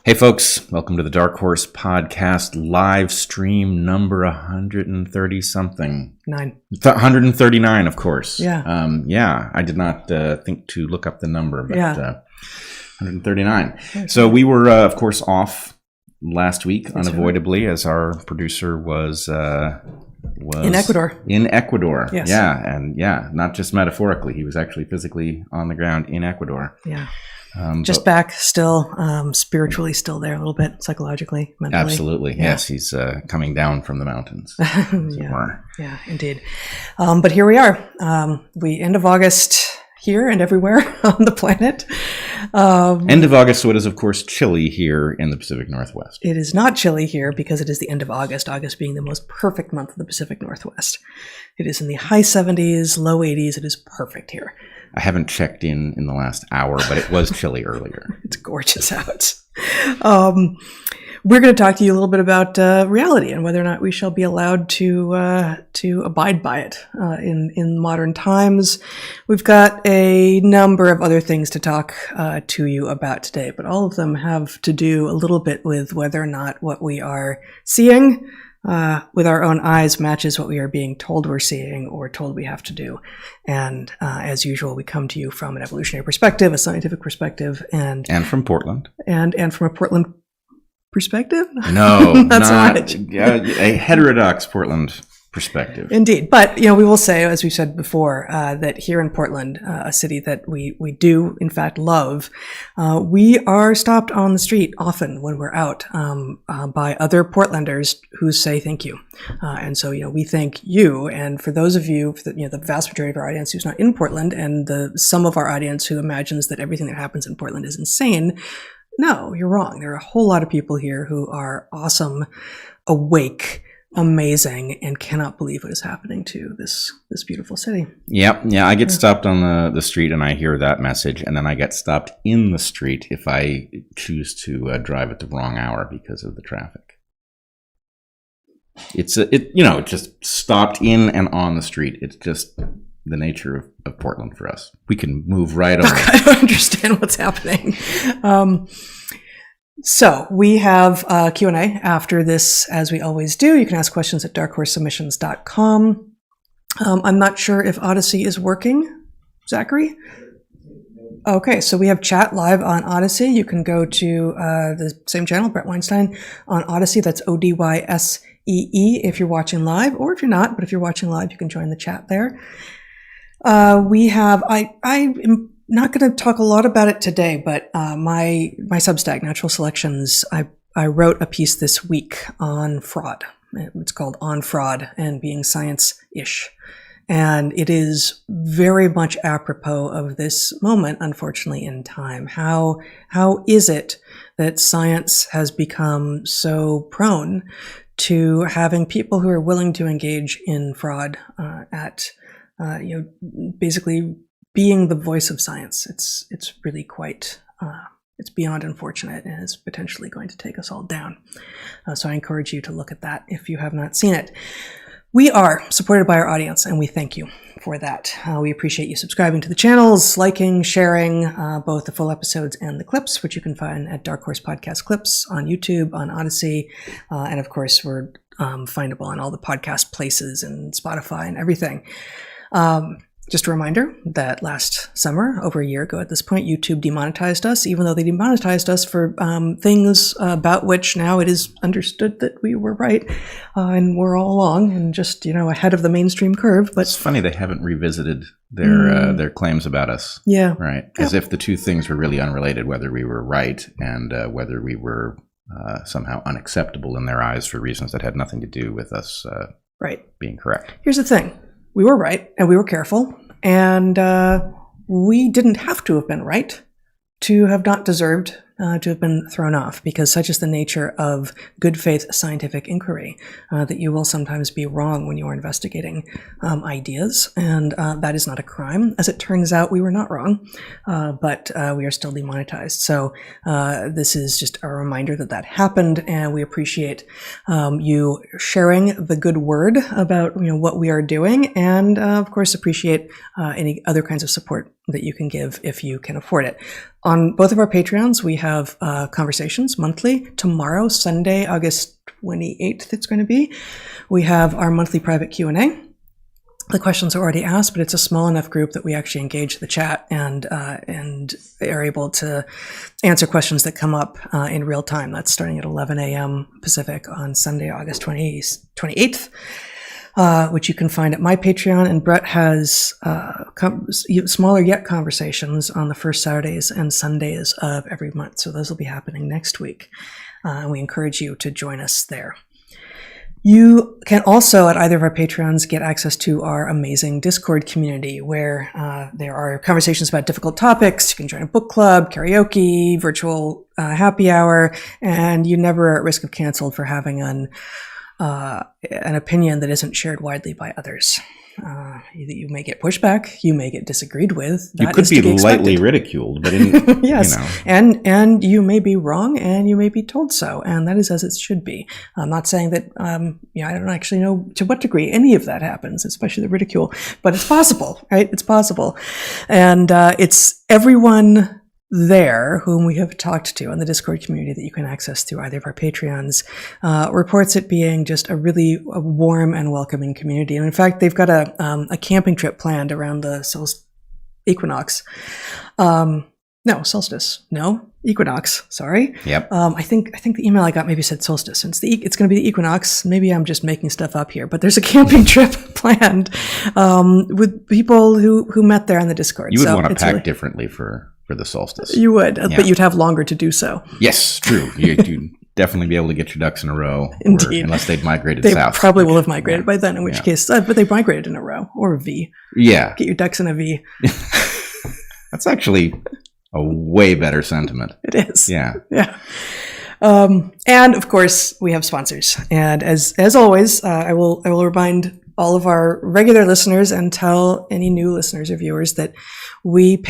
Hey folks, welcome to the DarkHorse podcast live stream number 130 something. 139, of course. Yeah. I did not think to look up the number, but 139. Okay. So we were, of course, off last week unavoidably as our producer was in Ecuador. Yes. Yeah, not just metaphorically. He was actually physically on the ground in Ecuador. Yeah. Back still, spiritually still there a little bit, psychologically, mentally. Absolutely. Yeah. Yes, he's coming down from the mountains. Yeah, indeed. But here we are. We end of August here and everywhere on the planet. End of August, so it is, of course, chilly here in the Pacific Northwest. It is not chilly here because it is the end of August, August being the most perfect month of the Pacific Northwest. It is in the high 70s, low 80s. It is perfect here. I haven't checked in the last hour, but it was chilly earlier. It's gorgeous out. We're going to talk to you a little bit about reality and whether or not we shall be allowed to abide by it in modern times. We've got a number of other things to talk to you about today, but all of them have to do a little bit with whether or not what we are seeing with our own eyes matches what we are being told we're seeing or told we have to do. And as usual, we come to you from an evolutionary perspective, a scientific perspective, and from Portland. And from a Portland perspective? No, that's not right. A heterodox Portland perspective. Indeed. But, we will say, as we said before, that here in Portland, a city that we do, in fact, love, we are stopped on the street often when we're out by other Portlanders who say thank you. And so, we thank you. And for those of you, the vast majority of our audience who's not in Portland and some of our audience who imagines that everything that happens in Portland is insane, no, you're wrong. There are a whole lot of people here who are awesome, awake, amazing, and cannot believe what is happening to this beautiful city. Yep. Yeah, I get stopped on the street and I hear that message, and then I get stopped in the street if I choose to drive at the wrong hour because of the traffic. It's just stopped in and on the street. It's just the nature of Portland for us. We can move right on. I don't understand what's happening. So we have Q&A after this, as we always do. You can ask questions at darkhorsesubmissions.com. I'm not sure if Odyssey is working. Zachary? Okay, so we have chat live on Odyssey. You can go to the same channel, Bret Weinstein, on Odyssey. That's ODYSEE if you're watching live, or if you're not, but if you're watching live, you can join the chat there. We have, I am not going to talk a lot about it today, but my Substack, Natural Selections, I wrote a piece this week on fraud. It's called On Fraud and Being Science-ish. And it is very much apropos of this moment, unfortunately, in time. How is it that science has become so prone to having people who are willing to engage in fraud basically being the voice of science? It's really quite, it's beyond unfortunate and is potentially going to take us all down. So I encourage you to look at that if you have not seen it. We are supported by our audience, and we thank you for that. We appreciate you subscribing to the channels, liking, sharing both the full episodes and the clips, which you can find at Dark Horse Podcast Clips on YouTube, on Odyssey, and of course we're findable on all the podcast places and Spotify and everything. Just a reminder that last summer, over a year ago at this point, YouTube demonetized us, even though they demonetized us for things about which now it is understood that we were right, and we're all along and just, ahead of the mainstream curve. But it's funny they haven't revisited their claims about us. Yeah. Right. As if the two things were really unrelated, whether we were right and whether we were somehow unacceptable in their eyes for reasons that had nothing to do with us being correct. Here's the thing. We were right, and we were careful, and we didn't have to have been right to have not deserved to have been thrown off, because such is the nature of good faith scientific inquiry, that you will sometimes be wrong when you are investigating ideas, and that is not a crime. As it turns out, we were not wrong, but we are still demonetized. So this is just a reminder that happened, and we appreciate you sharing the good word about what we are doing, and of course appreciate any other kinds of support that you can give if you can afford it. On both of our Patreons, we have conversations monthly. Tomorrow, Sunday, August 28th, it's going to be. We have our monthly private Q&A. The questions are already asked, but it's a small enough group that we actually engage the chat and are able to answer questions that come up in real time. That's starting at 11 a.m. Pacific on Sunday, August 28th, which you can find at my Patreon. And Bret has smaller yet conversations on the first Saturdays and Sundays of every month. So those will be happening next week. And we encourage you to join us there. You can also, at either of our Patreons, get access to our amazing Discord community where there are conversations about difficult topics. You can join a book club, karaoke, virtual happy hour, and you never are at risk of canceled for having an opinion that isn't shared widely by others. You may get pushback, you may get disagreed with. You could be lightly ridiculed, but yes, and you may be wrong, and you may be told so, and that is as it should be. I'm not saying that. I don't actually know to what degree any of that happens, especially the ridicule, but it's possible, right? It's possible, and it's everyone there whom we have talked to in the Discord community that you can access through either of our Patreons reports it being just a really warm and welcoming community. And in fact, they've got a camping trip planned around the equinox. Equinox. Sorry. Yep. I think the email I got maybe said solstice. It's going to be the equinox. Maybe I'm just making stuff up here, but there's a camping trip planned with people who met there on the Discord. You would want to pack differently for the solstice. You would, but you'd have longer to do so. Yes, true. You'd definitely be able to get your ducks in a row. Indeed. Unless they'd migrated they south. They probably will have migrated by then, in which case, but they migrated in a row or a V. Yeah. Get your ducks in a V. That's actually a way better sentiment. It is. Yeah. Yeah. And of course, we have sponsors. And as always, I will remind all of our regular listeners and tell any new listeners or viewers that we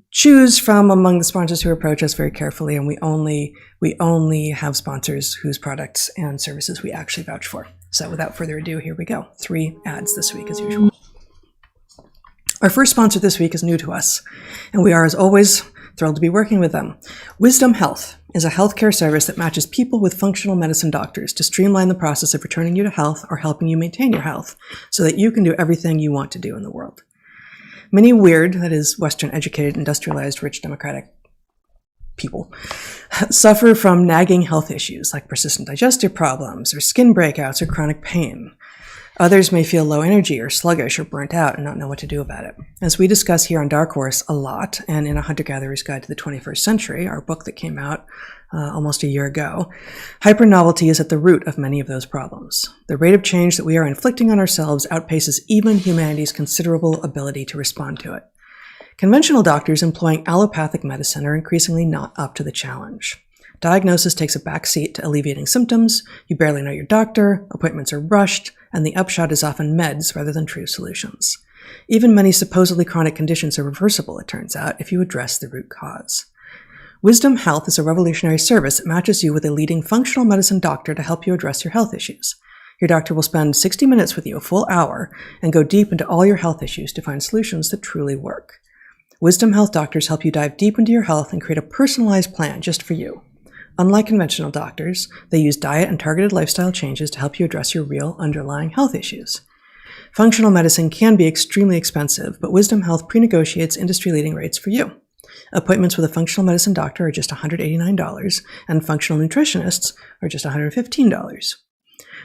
choose from among the sponsors who approach us very carefully, and we only have sponsors whose products and services we actually vouch for. So without further ado, here we go. 3 ads this week as usual. Our first sponsor this week is new to us, and we are, as always, thrilled to be working with them. Wisdom Health is a healthcare service that matches people with functional medicine doctors to streamline the process of returning you to health or helping you maintain your health so that you can do everything you want to do in the world. Many weird, that is, Western educated, industrialized, rich, democratic people suffer from nagging health issues like persistent digestive problems or skin breakouts or chronic pain. Others may feel low energy or sluggish or burnt out and not know what to do about it. As we discuss here on DarkHorse a lot, and in A Hunter-Gatherer's Guide to the 21st Century, our book that came out almost a year ago, hyper-novelty is at the root of many of those problems. The rate of change that we are inflicting on ourselves outpaces even humanity's considerable ability to respond to it. Conventional doctors employing allopathic medicine are increasingly not up to the challenge. Diagnosis takes a back seat to alleviating symptoms, you barely know your doctor, appointments are rushed, and the upshot is often meds rather than true solutions. Even many supposedly chronic conditions are reversible, it turns out, if you address the root cause. Wisdom Health is a revolutionary service that matches you with a leading functional medicine doctor to help you address your health issues. Your doctor will spend 60 minutes with you, a full hour, and go deep into all your health issues to find solutions that truly work. Wisdom Health doctors help you dive deep into your health and create a personalized plan just for you. Unlike conventional doctors, they use diet and targeted lifestyle changes to help you address your real underlying health issues. Functional medicine can be extremely expensive, but Wisdom Health pre-negotiates industry-leading rates for you. Appointments with a functional medicine doctor are just $189, and functional nutritionists are just $115.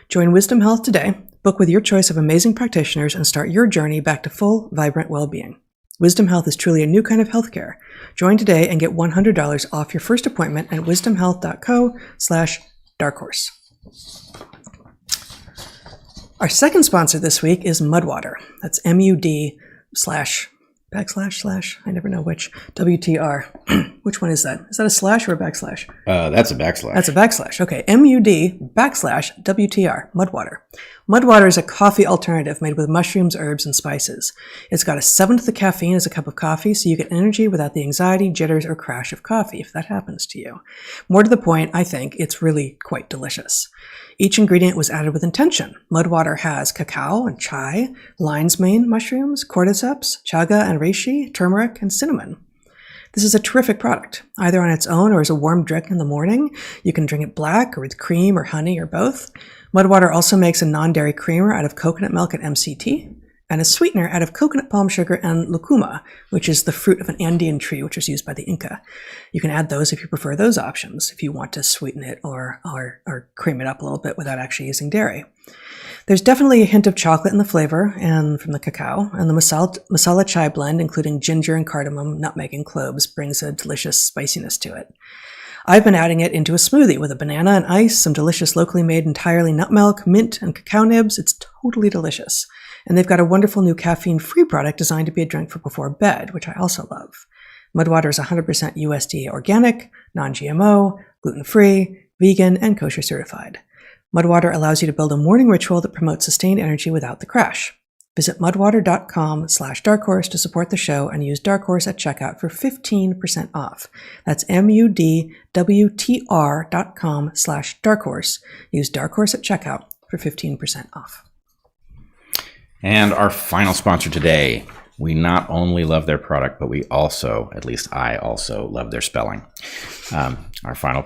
Join Wisdom Health today, book with your choice of amazing practitioners, and start your journey back to full, vibrant well-being. Wisdom Health is truly a new kind of healthcare. Join today and get $100 off your first appointment at wisdomhealth.co/darkhorse. Our second sponsor this week is Mudwater. That's MUD/ I never know which, WTR. Which one is that? Is that a slash or a backslash? That's a backslash. That's a backslash. Okay, MUD/WTR, Mudwater. Mudwater is a coffee alternative made with mushrooms, herbs, and spices. It's got 1/7 the caffeine as a cup of coffee, so you get energy without the anxiety, jitters, or crash of coffee, if that happens to you. More to the point, I think it's really quite delicious. Each ingredient was added with intention. Mudwater has cacao and chai, lion's mane mushrooms, cordyceps, chaga and reishi, turmeric, and cinnamon. This is a terrific product, either on its own or as a warm drink in the morning. You can drink it black or with cream or honey or both. Mudwater also makes a non-dairy creamer out of coconut milk and MCT, and a sweetener out of coconut palm sugar and lucuma, which is the fruit of an Andean tree, which was used by the Inca. You can add those if you prefer those options, if you want to sweeten it or cream it up a little bit without actually using dairy. There's definitely a hint of chocolate in the flavor and from the cacao, and the masala chai blend, including ginger and cardamom, nutmeg, and cloves, brings a delicious spiciness to it. I've been adding it into a smoothie with a banana and ice, some delicious locally made entirely nut milk, mint, and cacao nibs. It's totally delicious. And they've got a wonderful new caffeine-free product designed to be a drink for before bed, which I also love. Mudwater is 100% USDA organic, non-GMO, gluten-free, vegan, and kosher certified. Mudwater allows you to build a morning ritual that promotes sustained energy without the crash. Visit mudwater.com/darkhorse to support the show and use DarkHorse at checkout for 15% off. That's mudwtr.com/darkhorse. Use DarkHorse at checkout for 15% off. And our final sponsor today. We not only love their product, but we also, at least I also, love their spelling. Our final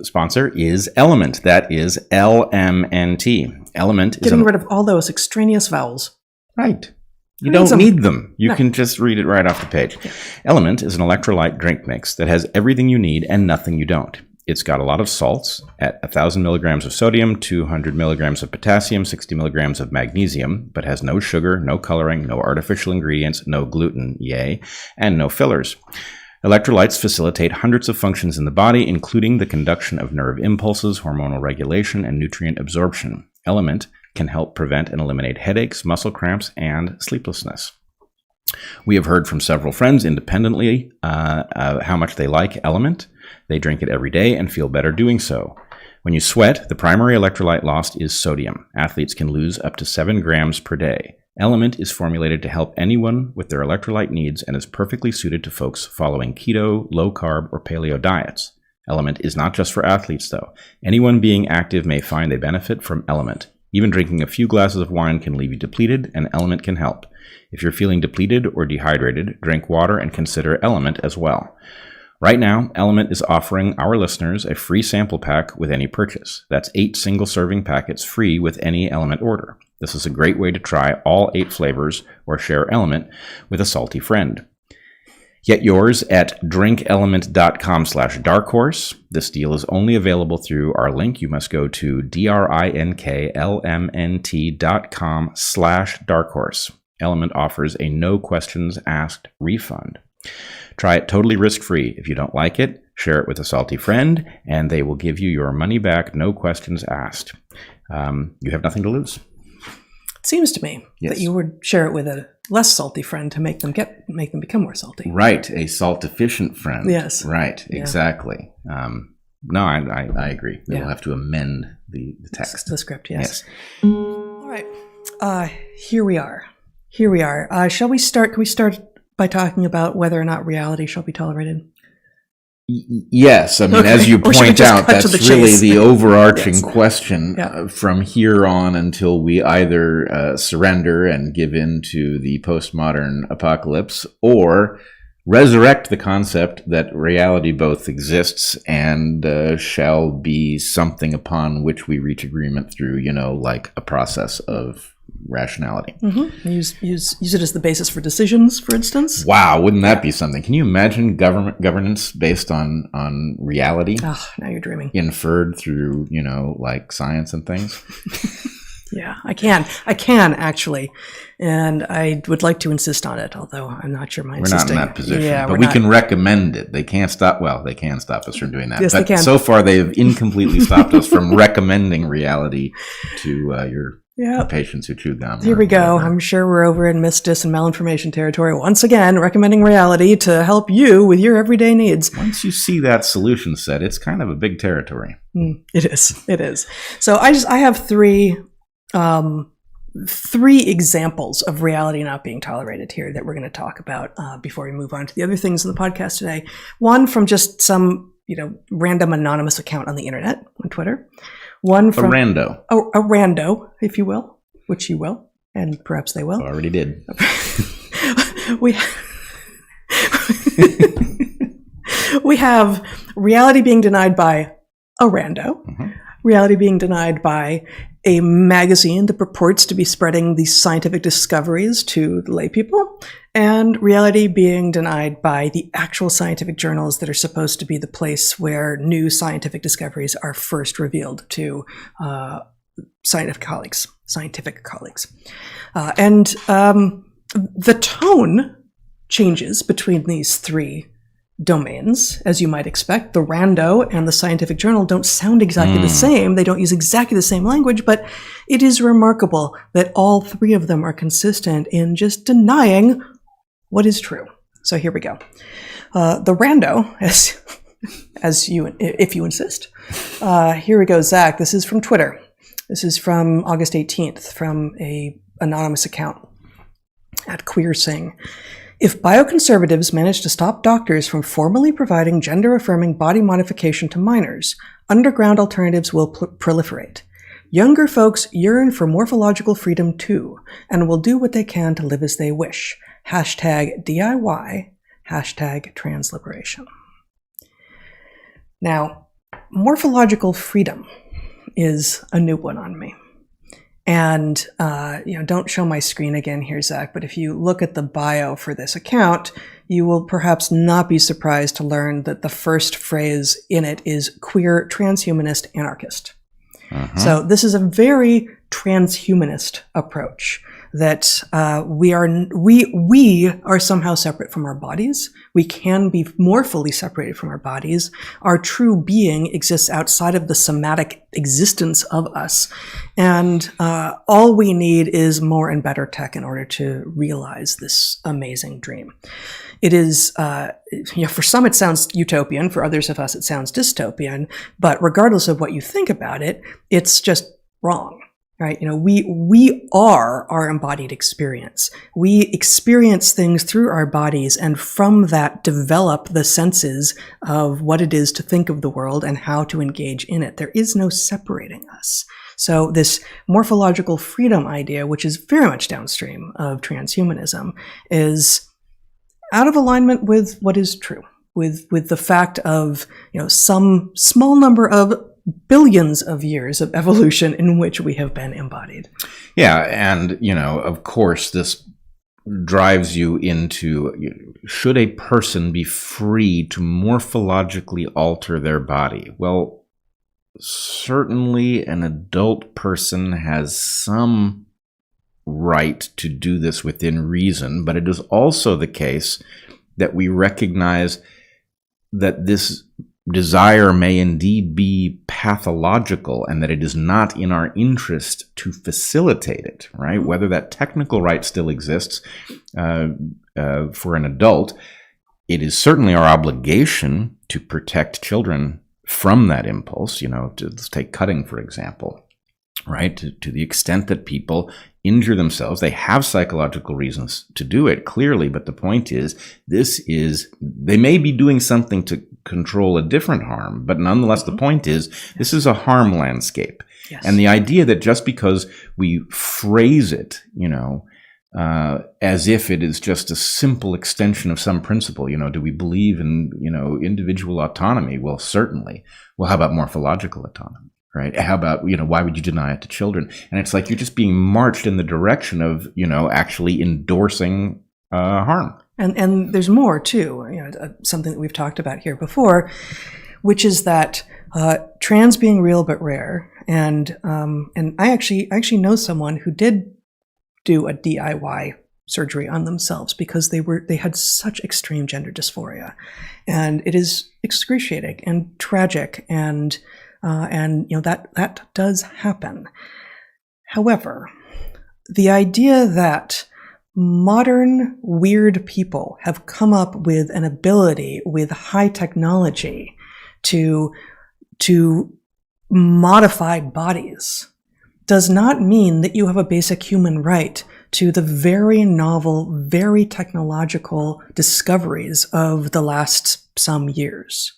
sponsor is Element. That is LMNT. Element is getting rid of all those extraneous vowels. Right. You don't need them. You can just read it right off the page. Yeah. Element is an electrolyte drink mix that has everything you need and nothing you don't. It's got a lot of salts at 1,000 milligrams of sodium, 200 milligrams of potassium, 60 milligrams of magnesium, but has no sugar, no coloring, no artificial ingredients, no gluten, yay, and no fillers. Electrolytes facilitate hundreds of functions in the body, including the conduction of nerve impulses, hormonal regulation, and nutrient absorption. Element can help prevent and eliminate headaches, muscle cramps, and sleeplessness. We have heard from several friends independently how much they like Element. They drink it every day and feel better doing so. When you sweat, the primary electrolyte lost is sodium. Athletes can lose up to 7 grams per day. Element is formulated to help anyone with their electrolyte needs and is perfectly suited to folks following keto, low-carb, or paleo diets. Element is not just for athletes, though. Anyone being active may find they benefit from Element. Even drinking a few glasses of wine can leave you depleted, and Element can help. If you're feeling depleted or dehydrated, drink water and consider Element as well. Right now, Element is offering our listeners a free sample pack with any purchase. That's 8 single-serving packets free with any Element order. This is a great way to try all 8 flavors or share Element with a salty friend. Get yours at drinkelement.com/darkhorse. This deal is only available through our link. You must go to drinklmnt.com/darkhorse. Element offers a no questions asked refund. Try it totally risk-free. If you don't like it, share it with a salty friend, and they will give you your money back, no questions asked. You have nothing to lose. It seems to me that you would share it with a less salty friend to make them become more salty. Right, a salt-efficient friend. Yes. Right, exactly. No, I agree. We'll have to amend the text. The script, yes. All right. Here we are. Shall we start? Can we start by talking about whether or not reality shall be tolerated? Yes. I mean, as you point out, that's really the overarching question from here on until we either surrender and give in to the postmodern apocalypse or resurrect the concept that reality both exists and shall be something upon which we reach agreement through, like a process of rationality. Mm-hmm. Use it as the basis for decisions, for instance. Wow, wouldn't that be something? Can you imagine governance based on reality? Oh, now you're dreaming. Inferred through, like science and things? Yeah, I can actually. And I would like to insist on it, although I'm not sure my insisting. We're not in that position, but we can recommend it. They can't stop us from doing that. Yes, but they can. So far, they've incompletely stopped us from recommending reality to your patients who chew gum. Here we go. I'm sure we're over in misdis and malinformation territory once again, recommending reality to help you with your everyday needs. Once you see that solution set, it's kind of a big territory. It is. So I have three examples of reality not being tolerated here that we're going to talk about before we move on to the other things in the podcast today. One from just some random anonymous account on the internet, on Twitter. One from a rando. A rando, if you will, which you will, and perhaps they will. Already did. We have reality being denied by a rando, reality being denied by a magazine that purports to be spreading these scientific discoveries to the lay people, and reality being denied by the actual scientific journals that are supposed to be the place where new scientific discoveries are first revealed to scientific colleagues. The tone changes between these three domains, as you might expect. The rando and the scientific journal don't sound exactly the same. They don't use exactly the same language, but it is remarkable that all three of them are consistent in just denying what is true. So here we go. The rando, if you insist. Here we go, Zach. This is from Twitter. This is from August 18th from a anonymous account at QueerSing. If bioconservatives manage to stop doctors from formally providing gender-affirming body modification to minors, underground alternatives will proliferate. Younger folks yearn for morphological freedom too, and will do what they can to live as they wish. #DIY, #transliberation. Now, morphological freedom is a new one on me. And, don't show my screen again here, Zach, but if you look at the bio for this account, you will perhaps not be surprised to learn that the first phrase in it is queer, transhumanist, anarchist. So this is a very transhumanist approach that we are somehow separate from our bodies. We can be more fully separated from our bodies. Our true being exists outside of the somatic existence of us. And all we need is more and better tech in order to realize this amazing dream. It is, for some it sounds utopian, for others of us it sounds dystopian, but regardless of what you think about it, it's just wrong. Right? We are our embodied experience. We experience things through our bodies, and from that develop the senses of what it is to think of the world and how to engage in it. There is no separating us. So this morphological freedom idea, which is very much downstream of transhumanism, is out of alignment with what is true, with the fact of, some small number of billions of years of evolution in which we have been embodied. Yeah, and, of course, this drives you into, should a person be free to morphologically alter their body? Well, certainly an adult person has some right to do this within reason, but it is also the case that we recognize that this desire may indeed be pathological and that it is not in our interest to facilitate it, right? Whether that technical right still exists for an adult, it is certainly our obligation to protect children from that impulse. Let's take cutting, for example, right? To the extent that people injure themselves, they have psychological reasons to do it, clearly, but the point is, they may be doing something to control a different harm, but nonetheless, the point is, this is a harm landscape. Yes. And the idea that just because we phrase it, as if it is just a simple extension of some principle, do we believe in, individual autonomy? Well, certainly. Well, how about morphological autonomy? Right? How about, why would you deny it to children? And it's like you're just being marched in the direction of, actually endorsing harm. And there's more too, something that we've talked about here before, which is that trans being real but rare. And I actually know someone who did do a DIY surgery on themselves because they had such extreme gender dysphoria, and it is excruciating and tragic, and that does happen. However, the idea that modern weird people have come up with an ability with high technology to modify bodies does not mean that you have a basic human right to the very novel, very technological discoveries of the last some years.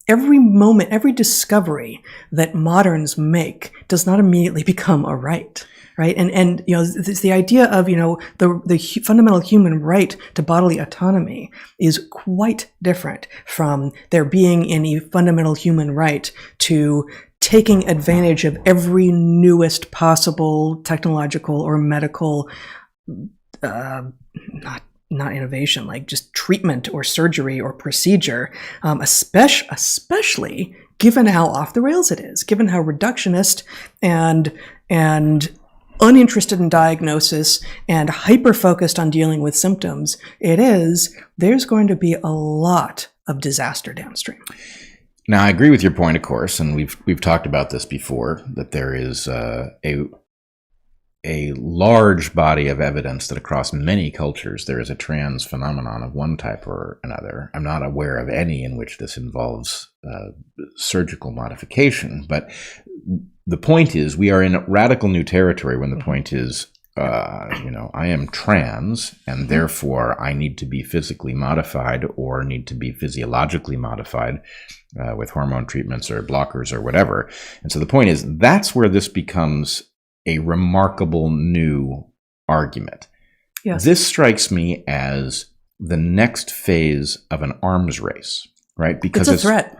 Every moment, every discovery that moderns make does not immediately become a right. right? And it's the idea of, the fundamental human right to bodily autonomy is quite different from there being any fundamental human right to taking advantage of every newest possible technological or medical, not innovation, like just treatment or surgery or procedure, especially given how off the rails it is, given how reductionist and uninterested in diagnosis and hyper-focused on dealing with symptoms it is. There's going to be a lot of disaster downstream. Now, I agree with your point, of course, and we've talked about this before, that there is a large body of evidence that across many cultures there is a trans phenomenon of one type or another. I'm not aware of any in which this involves surgical modification, but the point is we are in radical new territory when the point is, I am trans, and therefore I need to be physically modified or need to be physiologically modified with hormone treatments or blockers or whatever. And so the point is, that's where this becomes a remarkable new argument. Yes. This strikes me as the next phase of an arms race, right? Because it's a threat.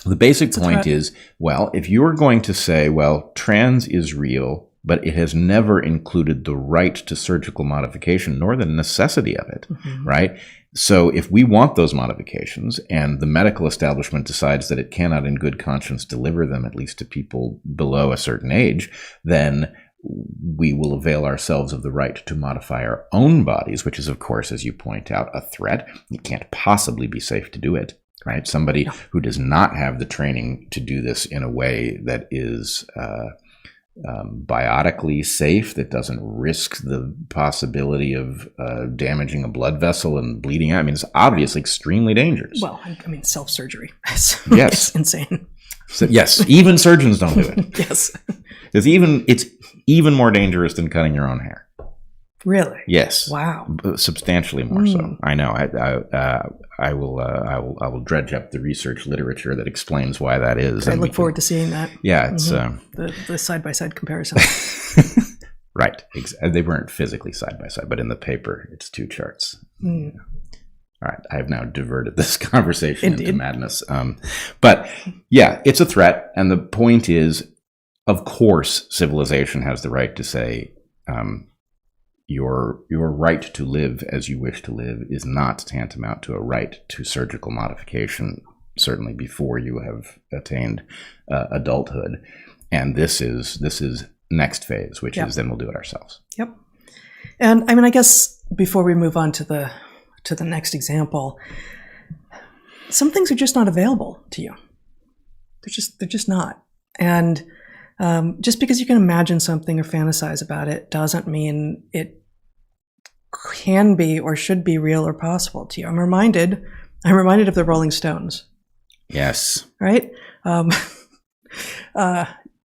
The basic point is, well, if you're going to say, well, trans is real, but it has never included the right to surgical modification, nor the necessity of it, right? So if we want those modifications and the medical establishment decides that it cannot in good conscience deliver them, at least to people below a certain age, then we will avail ourselves of the right to modify our own bodies, which is, of course, as you point out, a threat. It can't possibly be safe to do it, right? Somebody who does not have the training to do this in a way that is biotically safe, that doesn't risk the possibility of damaging a blood vessel and bleeding out. I mean, it's obviously extremely dangerous. Well, I mean, self-surgery. Yes. It's insane. So, yes, even surgeons don't do it. Yes. It's even more dangerous than cutting your own hair. Really? Yes. Wow. Substantially more so. I know. I will dredge up the research literature that explains why that is. I look forward to seeing that. Yeah, it's the side-by-side comparison. Right. They weren't physically side by side, but in the paper, it's two charts. All right. I have now diverted this conversation into madness. But yeah, it's a threat, and the point is, of course, civilization has the right to say, your right to live as you wish to live is not tantamount to a right to surgical modification, certainly before you have attained adulthood. And this is next phase, which is then we'll do it ourselves. Yep. And I mean, I guess before we move on to the next example, some things are just not available to you. They're just not. And just because you can imagine something or fantasize about it doesn't mean it can be or should be real or possible to you. I'm reminded of the Rolling Stones. Yes. Right?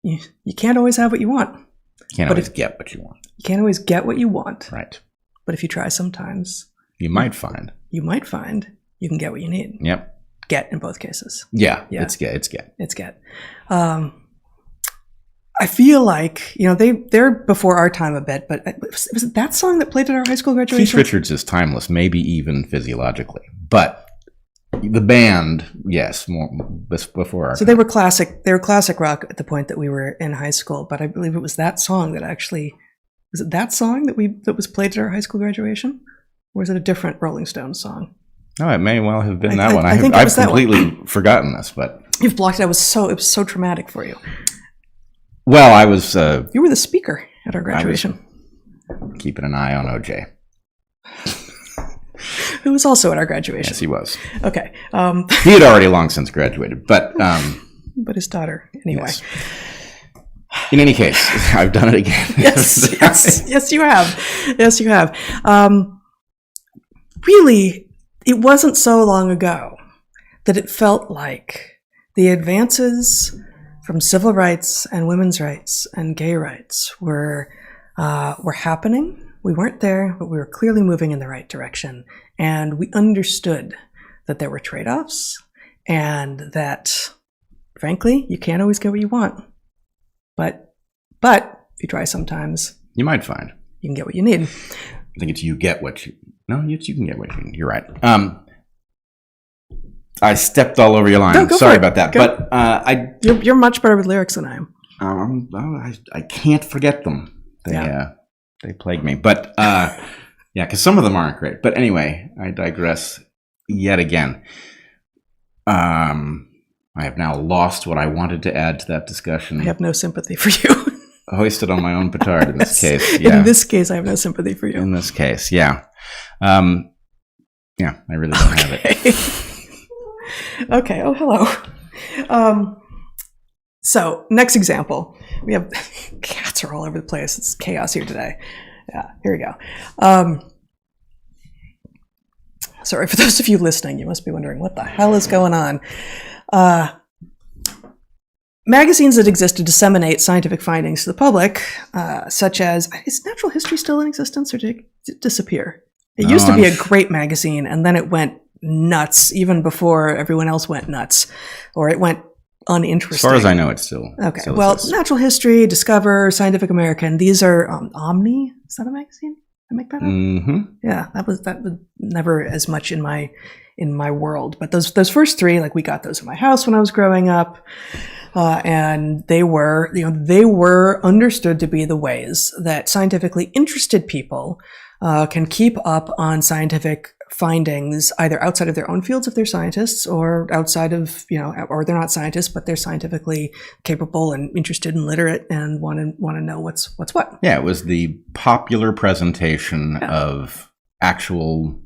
You can't always have what you want. You can't always get what you want. You can't always get what you want. Right. But if you try sometimes, you might find you can get what you need. Yep. Get in both cases. Yeah. It's get. I feel like, they're before our time a bit, but was it that song that played at our high school graduation? Keith Richards is timeless, maybe even physiologically. But the band, yes, more before our time. They were classic rock at the point that we were in high school, but I believe it was that song that actually, was it that song that was played at our high school graduation? Or was it a different Rolling Stones song? Oh, it may well have been that one. I've completely forgotten this, but you've blocked it. It was so traumatic for you. Well, I was... you were the speaker at our graduation. Keeping an eye on OJ. Who was also at our graduation. Yes, he was. Okay. He had already long since graduated, but... but his daughter, anyway. Yes. In any case, I've done it again. Yes, you have. Yes, you have. Really, it wasn't so long ago that it felt like the advances from civil rights and women's rights and gay rights were happening. We weren't there, but we were clearly moving in the right direction. And we understood that there were trade-offs and that, frankly, you can't always get what you want. But if you try sometimes, You might find. You can get what you need. I think it's you get what you... No, you can get what you need. You're right. I stepped all over your line. No, Sorry about that. Go. But You're much better with lyrics than I am. I can't forget them. They plague me. But because some of them aren't great. But anyway, I digress yet again. I have now lost what I wanted to add to that discussion. I have no sympathy for you. Hoisted on my own petard in this case. Yeah. In this case, I have no sympathy for you. In this case, yeah. I really don't have it. Okay. Oh, hello. So, next example. We have cats are all over the place. It's chaos here today. Yeah, here we go. Sorry, for those of you listening, you must be wondering, what the hell is going on? Magazines that exist to disseminate scientific findings to the public, such as, is Natural History still in existence, or did it disappear? It used to be a great magazine, and then it went nuts, even before everyone else went nuts, or it went uninteresting. As far as I know, it's still... Okay, still well, exists. Natural History, Discover, Scientific American, these are Omni? Is that a magazine? Did I make that up? Mm-hmm. Yeah, that was never as much in my world. But those first three, like, we got those in my house when I was growing up. And they were understood to be the ways that scientifically interested people can keep up on scientific findings, either outside of their own fields if they're scientists, or outside of, or they're not scientists, but they're scientifically capable and interested and literate and want to know what's what. Yeah, it was the popular presentation of actual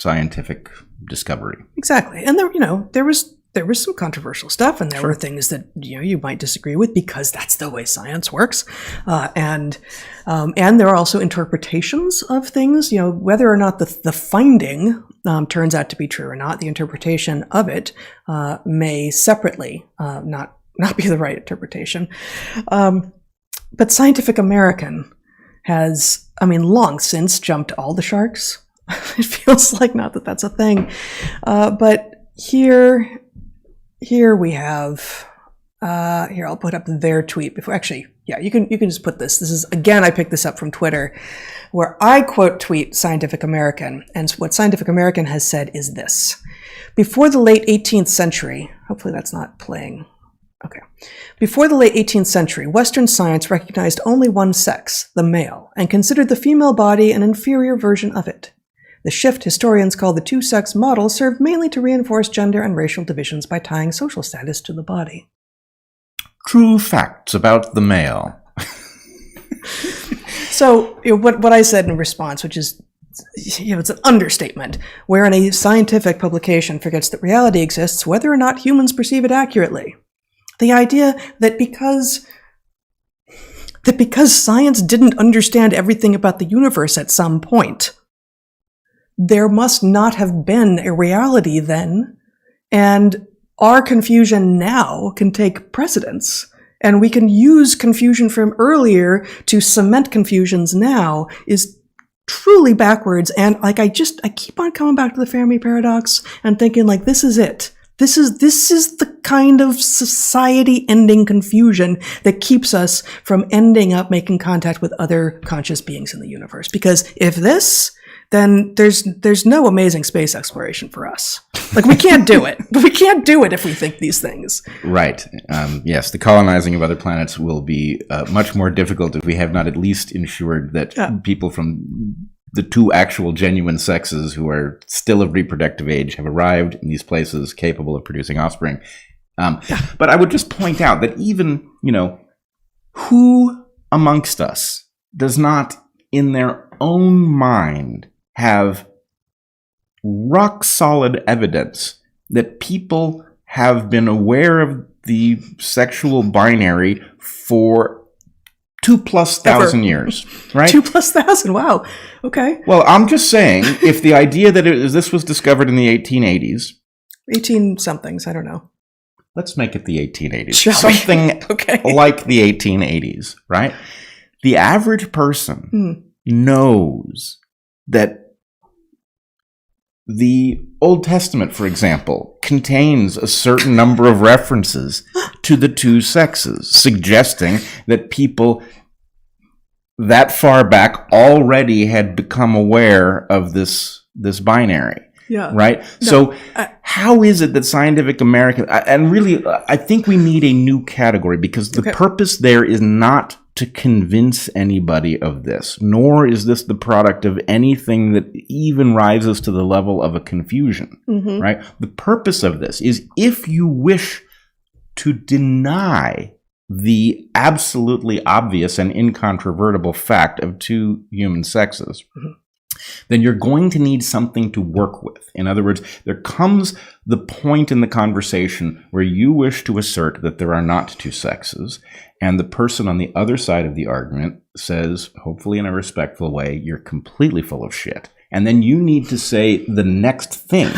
scientific discovery. Exactly. And there was some controversial stuff, and there were things that you might disagree with, because that's the way science works. And there are also interpretations of things. Whether or not the finding turns out to be true or not, the interpretation of it may separately not be the right interpretation. But Scientific American has, long since jumped all the sharks. It feels like, not that that's a thing, but Here we have, here, I'll put up their tweet before, actually, yeah, you can just put this. This is, again, I picked this up from Twitter, where I quote tweet Scientific American, and what Scientific American has said is this: before the late 18th century, hopefully that's not playing, okay. Before the late 18th century, Western science recognized only one sex, the male, and considered the female body an inferior version of it. The shift historians call the two-sex model served mainly to reinforce gender and racial divisions by tying social status to the body. True facts about the male. So, what I said in response, which is, it's an understatement, wherein a scientific publication forgets that reality exists whether or not humans perceive it accurately. The idea that because science didn't understand everything about the universe at some point, there must not have been a reality then, and our confusion now can take precedence, and we can use confusion from earlier to cement confusions now, is truly backwards. And I keep on coming back to the Fermi paradox and thinking, like, this is it. This is the kind of society-ending confusion that keeps us from ending up making contact with other conscious beings in the universe. Because if this, then there's no amazing space exploration for us. Like, we can't do it. We can't do it if we think these things. Right. Yes, the colonizing of other planets will be much more difficult if we have not at least ensured that people from the two actual genuine sexes who are still of reproductive age have arrived in these places capable of producing offspring. But I would just point out that even, who amongst us does not, in their own mind, have rock solid evidence that people have been aware of the sexual binary for 2,000+ years, right? 2,000+, wow. Okay. Well, I'm just saying, if the idea that this was discovered in the 1880s. 18-somethings, I don't know. Let's make it the 1880s. Something like the 1880s, right? The average person knows that the Old Testament, for example, contains a certain number of references to the two sexes, suggesting that people that far back already had become aware of this binary. Yeah. Right? No, so how is it that Scientific American, and really, I think we need a new category, because the purpose there is not to convince anybody of this, nor is this the product of anything that even rises to the level of a confusion, right? The purpose of this is, if you wish to deny the absolutely obvious and incontrovertible fact of two human sexes, then you're going to need something to work with. In other words, there comes the point in the conversation where you wish to assert that there are not two sexes, and the person on the other side of the argument says, hopefully in a respectful way, you're completely full of shit. And then you need to say the next thing,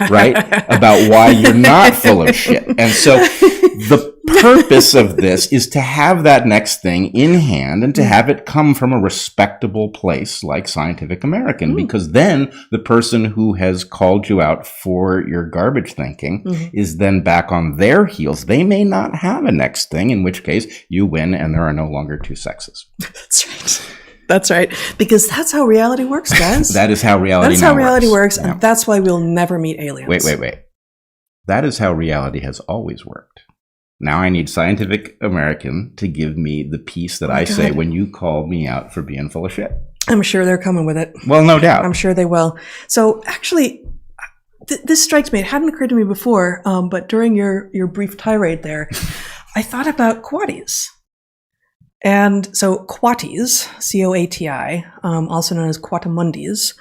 right, about why you're not full of shit. And so the purpose of this is to have that next thing in hand and to have it come from a respectable place like Scientific American, because then the person who has called you out for your garbage thinking is then back on their heels. They may not have a next thing, in which case you win and there are no longer two sexes. That's right. That's right. Because that's how reality works, guys. That is how reality That's how reality works, Yeah. and that's why we'll never meet aliens. Wait. That is how reality has always worked. Now I need Scientific American to give me the piece that I say when you call me out for being full of shit. I'm sure they're coming with it. Well, no doubt. I'm sure they will. So actually, this strikes me. It hadn't occurred to me before, but during your brief tirade there, I thought about quaties. And so quaties, C-O-A-T-I, also known as quatamundis,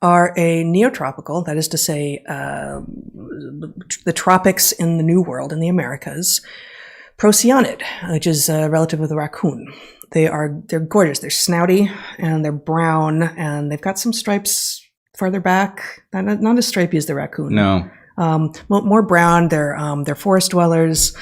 are a neotropical, that is to say, the tropics in the New World, in the Americas, procyanid, which is a relative of the raccoon. They're gorgeous. They're snouty and they're brown and they've got some stripes farther back. Not as stripy as the raccoon. No. More brown. They're forest dwellers.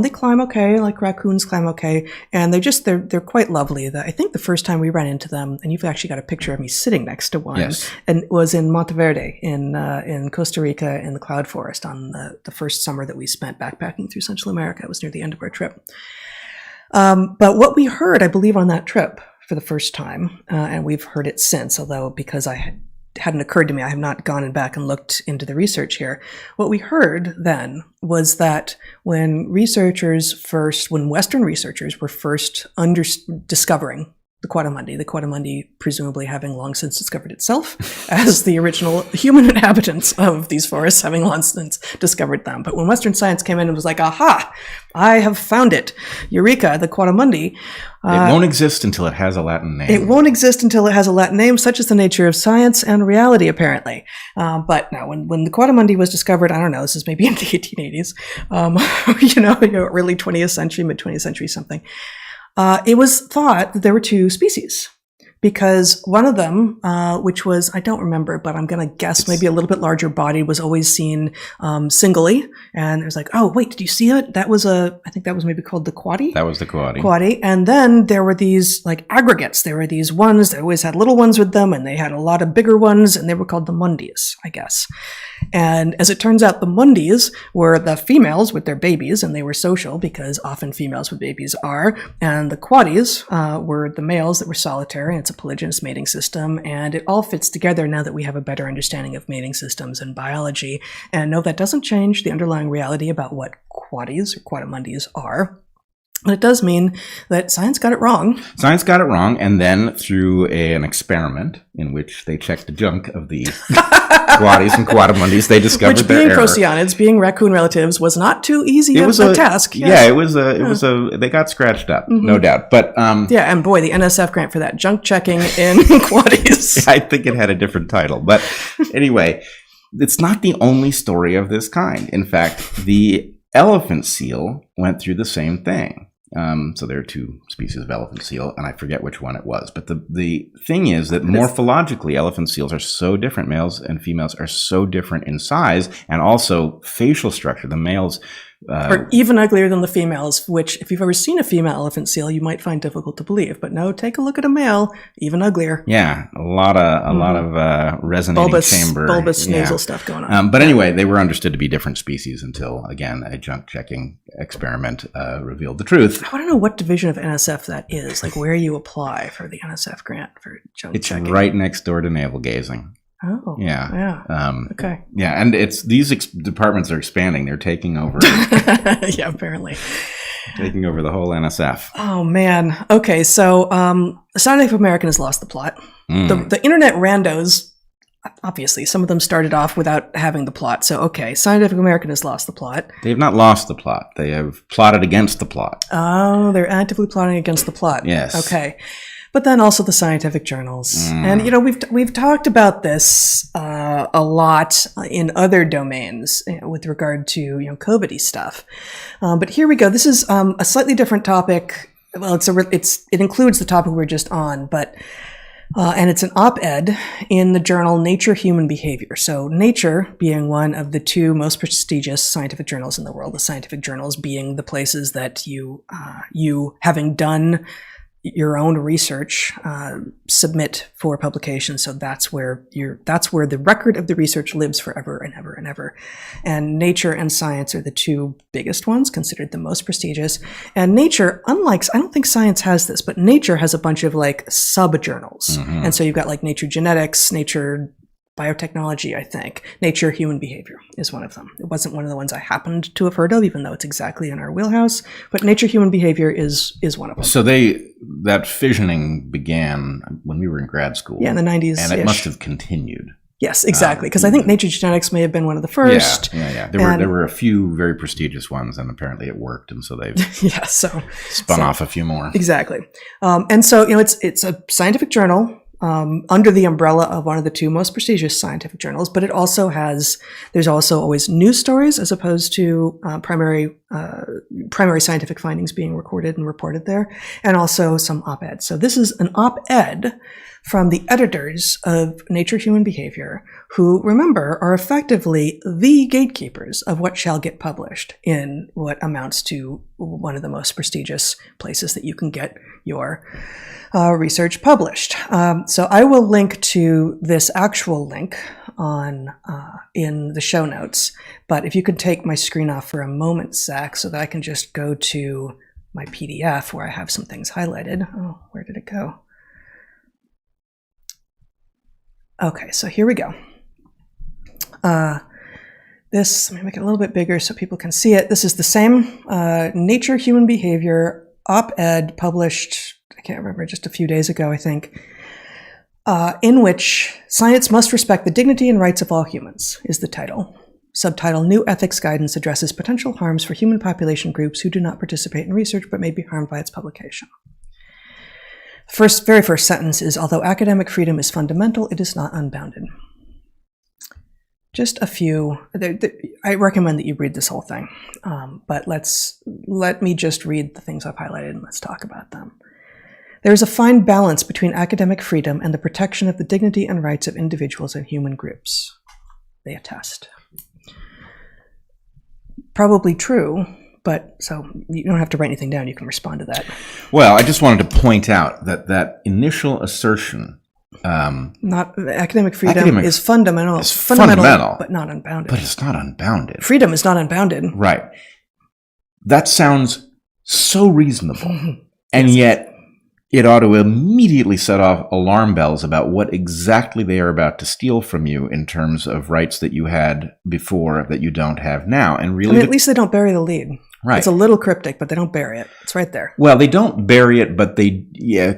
They climb okay, like raccoons climb okay, and they're quite lovely. I think the first time we ran into them, and you've actually got a picture of me sitting next to one, and it was in Monteverde in Costa Rica in the cloud forest on the first summer that we spent backpacking through Central America. It was near the end of our trip. But what we heard, I believe, on that trip for the first time, and we've heard it since, although because hadn't occurred to me, I have not gone back and looked into the research here. What we heard then was that when Western researchers were first discovering the Quadamundi presumably having long since discovered itself as the original human inhabitants of these forests, having long since discovered them. But when Western science came in and was like, aha, I have found it. Eureka, the Quadamundi. It won't exist until it has a Latin name. It won't exist until it has a Latin name, such is the nature of science and reality, apparently. But now, when the Quadamundi was discovered, I don't know, this is maybe in the 1880s, early 20th century, mid-20th century something, it was thought that there were two species, because one of them, which was, I don't remember, but I'm going to guess maybe a little bit larger body, was always seen singly. And it was like, oh, wait, did you see it? I think that was maybe called the quaddy. That was the quaddy. Quaddy. And then there were these like aggregates. There were these ones that always had little ones with them, and they had a lot of bigger ones, and they were called the mundis, I guess. And as it turns out, the mundis were the females with their babies, and they were social because often females with babies are. And the quaddies were the males that were solitary, and it's a polygynous mating system. And it all fits together now that we have a better understanding of mating systems and biology. And no, that doesn't change the underlying reality about what quaddies or quadamundis are. But it does mean that science got it wrong. Science got it wrong, and then through an experiment in which they checked the junk of the quaddies and quadamundis, they discovered which their being error. procyonids, being raccoon relatives, was not too easy of a task. Yes. Yeah, they got scratched up, no doubt. But yeah, and boy, the NSF grant for that junk checking in quaddies. I think it had a different title. But anyway, it's not the only story of this kind. In fact, the elephant seal went through the same thing. So there are two species of elephant seal, and I forget which one it was. But the thing is that morphologically, elephant seals are so different. Males and females are so different in size, and also facial structure. The males or even uglier than the females, which if you've ever seen a female elephant seal, you might find difficult to believe. But no, take a look at a male, even uglier. Yeah, a lot of resonating bulbous nasal stuff going on. But anyway, they were understood to be different species until, again, a junk checking experiment revealed the truth. I want to know what division of NSF that is, like where you apply for the NSF grant for junk checking. It's right next door to navel gazing. Oh, yeah. Okay. Yeah, and these departments are expanding. They're taking over. Yeah, apparently. Taking over the whole NSF. Oh, man. Okay, so Scientific American has lost the plot. The internet randos, obviously, some of them started off without having the plot. So, okay, Scientific American has lost the plot. They have not lost the plot. They have plotted against the plot. Oh, they're actively plotting against the plot. Yes. Okay. But then also the scientific journals. And, we've talked about this a lot in other domains with regard to, COVID-y stuff. But here we go. This is a slightly different topic. Well, it includes the topic we're just on, but and it's an op-ed in the journal Nature Human Behavior. So Nature being one of the two most prestigious scientific journals in the world, the scientific journals being the places that you having done your own research, submit for publication. So that's where the record of the research lives forever and ever and ever. And Nature and Science are the two biggest ones, considered the most prestigious. And Nature, I don't think Science has this, but Nature has a bunch of like sub-journals. And so you've got like Nature Genetics, Nature Biotechnology, I think. Nature Human Behavior is one of them. It wasn't one of the ones I happened to have heard of, even though it's exactly in our wheelhouse. But Nature Human Behavior is one of them. So that fissioning began when we were in grad school. Yeah, in the 90s. And it must have continued. Yes, exactly. Because I think Nature Genetics may have been one of the first. Yeah. There were a few very prestigious ones, and apparently it worked, and so they've spun off a few more. Exactly. And so, it's a scientific journal. Under the umbrella of one of the two most prestigious scientific journals, but there's also always news stories as opposed to primary scientific findings being recorded and reported there, and also some op-eds. So this is an op-ed from the editors of Nature Human Behavior, who, remember, are effectively the gatekeepers of what shall get published in what amounts to one of the most prestigious places that you can get your research published. So I will link to this actual link in the show notes. But if you could take my screen off for a moment, Zach, so that I can just go to my PDF where I have some things highlighted. Oh, where did it go? Okay, so here we go. Let me make it a little bit bigger so people can see it. This is the same Nature Human Behavior op-ed published, I can't remember, just a few days ago, I think, in which Science Must Respect the Dignity and Rights of All Humans is the title. Subtitle, New Ethics Guidance Addresses Potential Harms for Human Population Groups Who Do Not Participate in Research but May Be Harmed by Its Publication. Very first sentence is, although academic freedom is fundamental, it is not unbounded. Just a few. I recommend that you read this whole thing, but let me just read the things I've highlighted and let's talk about them. There is a fine balance between academic freedom and the protection of the dignity and rights of individuals and human groups. They attest. Probably true. But so you don't have to write anything down. You can respond to that. Well, I just wanted to point out that initial assertion, not academic freedom is fundamental. It's fundamental, but not unbounded. But it's not unbounded. Freedom is not unbounded. Right. That sounds so reasonable, and yet it ought to immediately set off alarm bells about what exactly they are about to steal from you in terms of rights that you had before that you don't have now. And really, at least they don't bury the lead. Right. It's a little cryptic, but they don't bury it. It's right there. Well, they don't bury it, but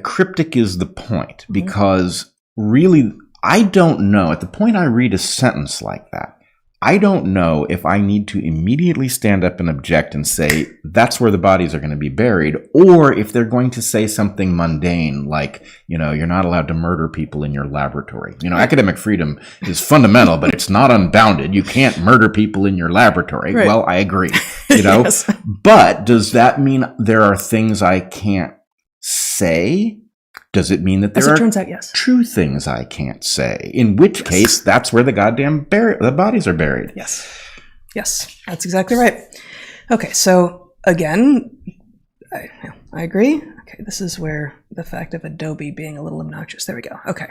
cryptic is the point, because really, I don't know. At the point I read a sentence like that, I don't know if I need to immediately stand up and object and say, that's where the bodies are going to be buried, or if they're going to say something mundane like, you're not allowed to murder people in your laboratory. Academic freedom is fundamental, but it's not unbounded. You can't murder people in your laboratory. Right. Well, I agree, Yes. But does that mean there are things I can't say? Does it mean that there turns out, yes, true things I can't say? In which case, that's where the goddamn the bodies are buried. Yes, that's exactly right. Okay, so again, I agree. Okay, this is where the fact of Adobe being a little obnoxious. There we go. Okay.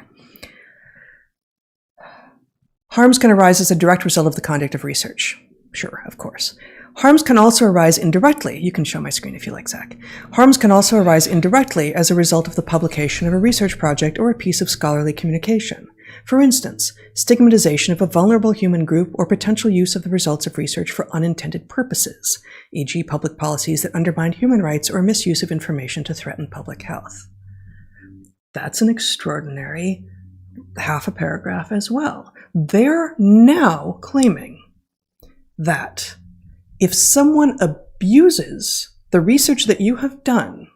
Harms can arise as a direct result of the conduct of research. Sure, of course. Harms can also arise indirectly. You can show my screen if you like, Zach. Harms can also arise indirectly as a result of the publication of a research project or a piece of scholarly communication. For instance, stigmatization of a vulnerable human group or potential use of the results of research for unintended purposes, e.g. public policies that undermine human rights or misuse of information to threaten public health. That's an extraordinary half a paragraph as well. They're now claiming that if someone abuses the research that you have done,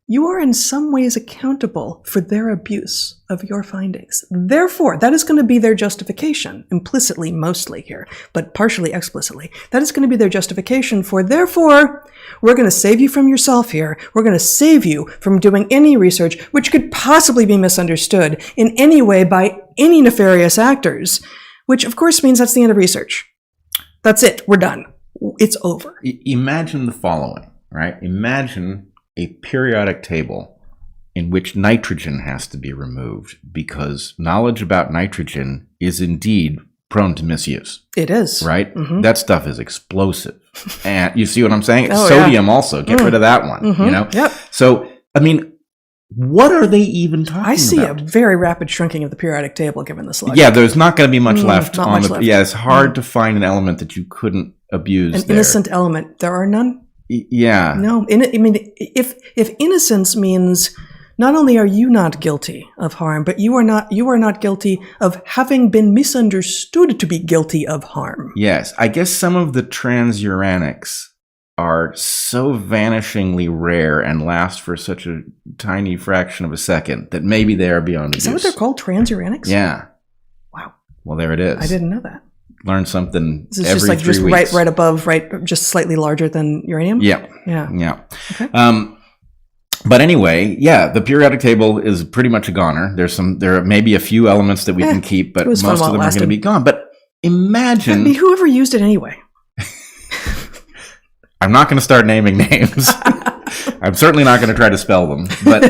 you are in some ways accountable for their abuse of your findings. Therefore, that is going to be their justification, implicitly mostly here, but partially explicitly. That is going to be their justification for, therefore, we're going to save you from yourself here. We're going to save you from doing any research which could possibly be misunderstood in any way by any nefarious actors, which of course means that's the end of research. That's it. We're done. It's over. Imagine the following, right? Imagine a periodic table in which nitrogen has to be removed because knowledge about nitrogen is indeed prone to misuse. It is. Right? Mm-hmm. That stuff is explosive. And you see what I'm saying? Sodium also. Get rid of that one. Mm-hmm. You know? Yep. So, I mean, what are they even talking about? I see a very rapid shrinking of the periodic table given this logic. Yeah, there's not going to be much left not on much the. left. Yeah, it's hard to find an element that you couldn't abuse. An innocent element. There are none. Yeah. No. I mean, if innocence means not only are you not guilty of harm, but you are not guilty of having been misunderstood to be guilty of harm. Yes, I guess some of the transuranics are so vanishingly rare and last for such a tiny fraction of a second that maybe they are beyond abuse. Is that what they're called? Transuranics? Yeah. Wow. Well, there it is. I didn't know that. Learn something This is every just like 3 just weeks. right above, just slightly larger than uranium? Yeah. Yeah. Okay. Okay. But anyway, yeah, the periodic table is pretty much a goner. There are maybe a few elements that we can keep, but most of them are going to be gone. But imagine... I mean, whoever used it anyway. I'm not going to start naming names. I'm certainly not going to try to spell them. But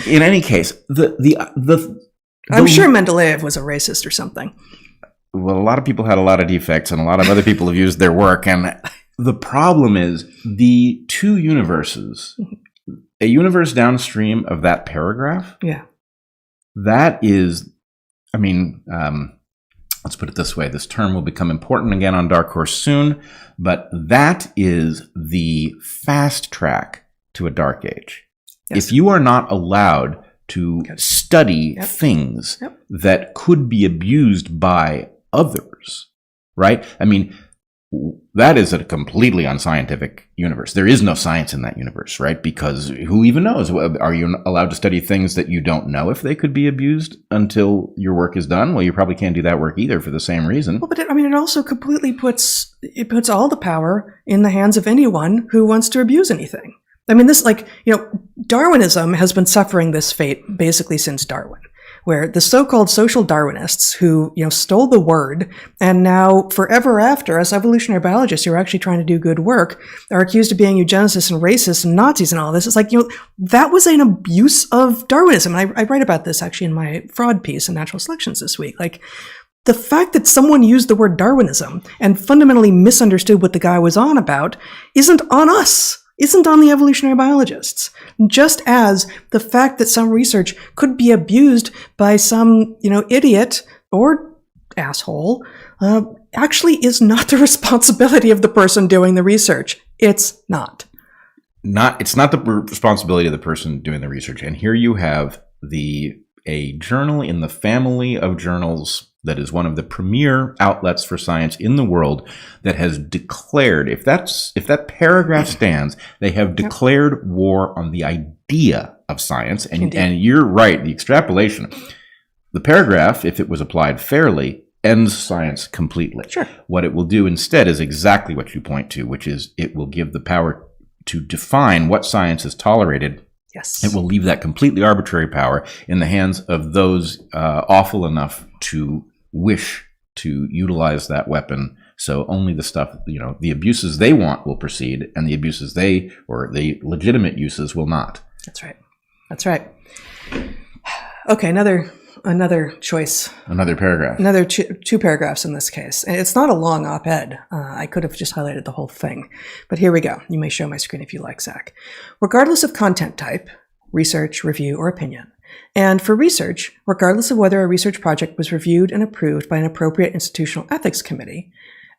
in any case, I'm sure Mendeleev was a racist or something. Well, a lot of people had a lot of defects, and a lot of other people have used their work. And the problem is the two universes, a universe downstream of that paragraph. Yeah. That is, I mean, let's put it this way. This term will become important again on DarkHorse soon, but that is the fast track to a dark age. Yes. If you are not allowed to study things that could be abused by others, right? I mean, that is a completely unscientific universe. There is no science in that universe, right? Because who even knows? Are you allowed to study things that you don't know if they could be abused until your work is done? Well, you probably can't do that work either for the same reason. Well, but it also completely puts all the power in the hands of anyone who wants to abuse anything. I mean, Darwinism has been suffering this fate basically since Darwin, where the so-called social Darwinists who, stole the word and now forever after, as evolutionary biologists who are actually trying to do good work, are accused of being eugenicists and racists and Nazis and all this. It's like, that was an abuse of Darwinism. And I write about this actually in my fraud piece in Natural Selections this week. Like, the fact that someone used the word Darwinism and fundamentally misunderstood what the guy was on about isn't on us. Isn't on the evolutionary biologists. Just as the fact that some research could be abused by some, idiot or asshole, actually is not the responsibility of the person doing the research. It's not. It's not the responsibility of the person doing the research. And here you have a journal in the family of journals that is one of the premier outlets for science in the world that has declared, if that paragraph stands, they have declared war on the idea of science. And you're right, the extrapolation, the paragraph, if it was applied fairly, ends science completely. Sure. What it will do instead is exactly what you point to, which is it will give the power to define what science is tolerated. Yes. It will leave that completely arbitrary power in the hands of those awful enough to wish to utilize that weapon So only the stuff, the abuses they want will proceed, and the abuses or the legitimate uses will not. That's right. That's right. Okay, another choice. Another paragraph. Another two paragraphs in this case. And it's not a long op-ed. I could have just highlighted the whole thing. But here we go. You may show my screen if you like, Zach. Regardless of content type, research, review, or opinion, and for research, regardless of whether a research project was reviewed and approved by an appropriate institutional ethics committee,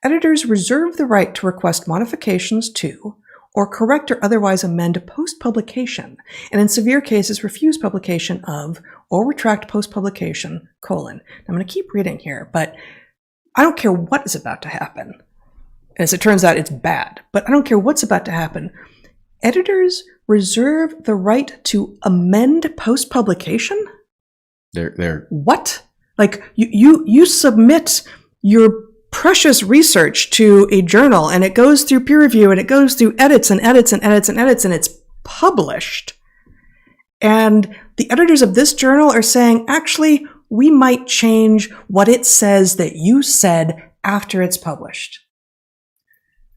editors reserve the right to request modifications to or correct or otherwise amend post-publication, and in severe cases refuse publication of or retract post-publication, : I'm going to keep reading here, but I don't care what is about to happen. As it turns out, it's bad, but I don't care what's about to happen. Editors reserve the right to amend post-publication? They're What? Like, you submit your precious research to a journal, and it goes through peer review, and it goes through edits and edits and edits and edits, and it's published. And the editors of this journal are saying, actually, we might change what it says that you said after it's published.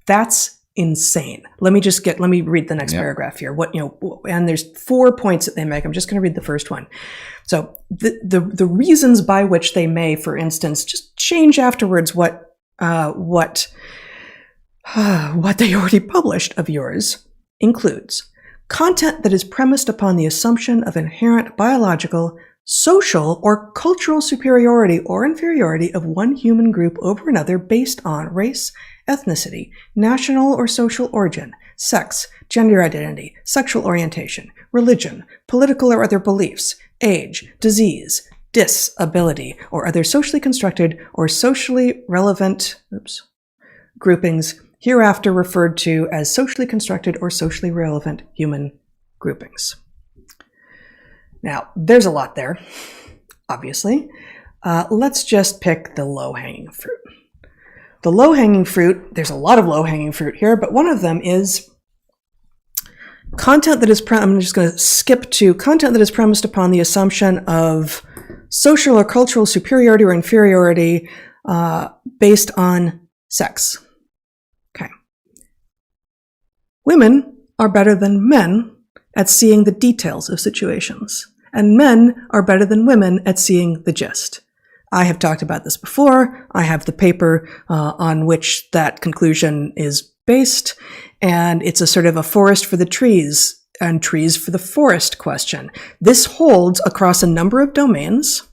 That's insane. Let me read the next paragraph here. And there's 4 points that they make. I'm just going to read the first one. So the reasons by which they may, for instance, just change afterwards what they already published of yours includes content that is premised upon the assumption of inherent biological, social, or cultural superiority or inferiority of one human group over another based on race, ethnicity, national or social origin, sex, gender identity, sexual orientation, religion, political or other beliefs, age, disease, disability, or other socially constructed or socially relevant groupings hereafter referred to as socially constructed or socially relevant human groupings. Now, there's a lot there, obviously. Let's just pick the low-hanging fruit. The low-hanging fruit, there's a lot of low-hanging fruit here, but one of them is content that is, I'm just going to skip to content that is premised upon the assumption of social or cultural superiority or inferiority based on sex. Okay. Women are better than men at seeing the details of situations, and men are better than women at seeing the gist. I have talked about this before. I have the paper on which that conclusion is based, and it's a sort of a forest for the trees and trees for the forest question. This holds across a number of domains,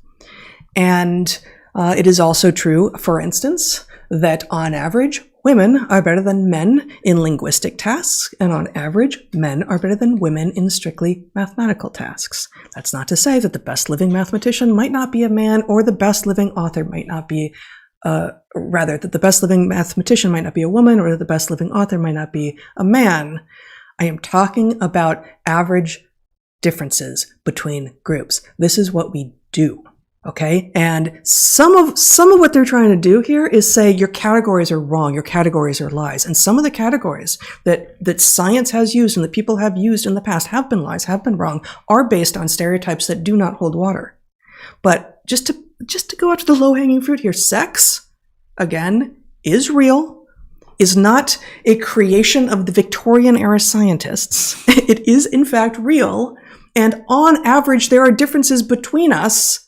and it is also true, for instance, that on average, women are better than men in linguistic tasks, and on average, men are better than women in strictly mathematical tasks. That's not to say that the best living mathematician might not be a man, or the best living author might not be, that the best living mathematician might not be a woman, or that the best living author might not be a man. I am talking about average differences between groups. This is what we do. Okay, and some of what they're trying to do here is say your categories are wrong, your categories are lies. And some of the categories that science has used and that people have used in the past have been lies, have been wrong, are based on stereotypes that do not hold water. But just to go after the low-hanging fruit here, sex, again, is real, is not a creation of the Victorian-era scientists. It is, in fact, real. And on average, there are differences between us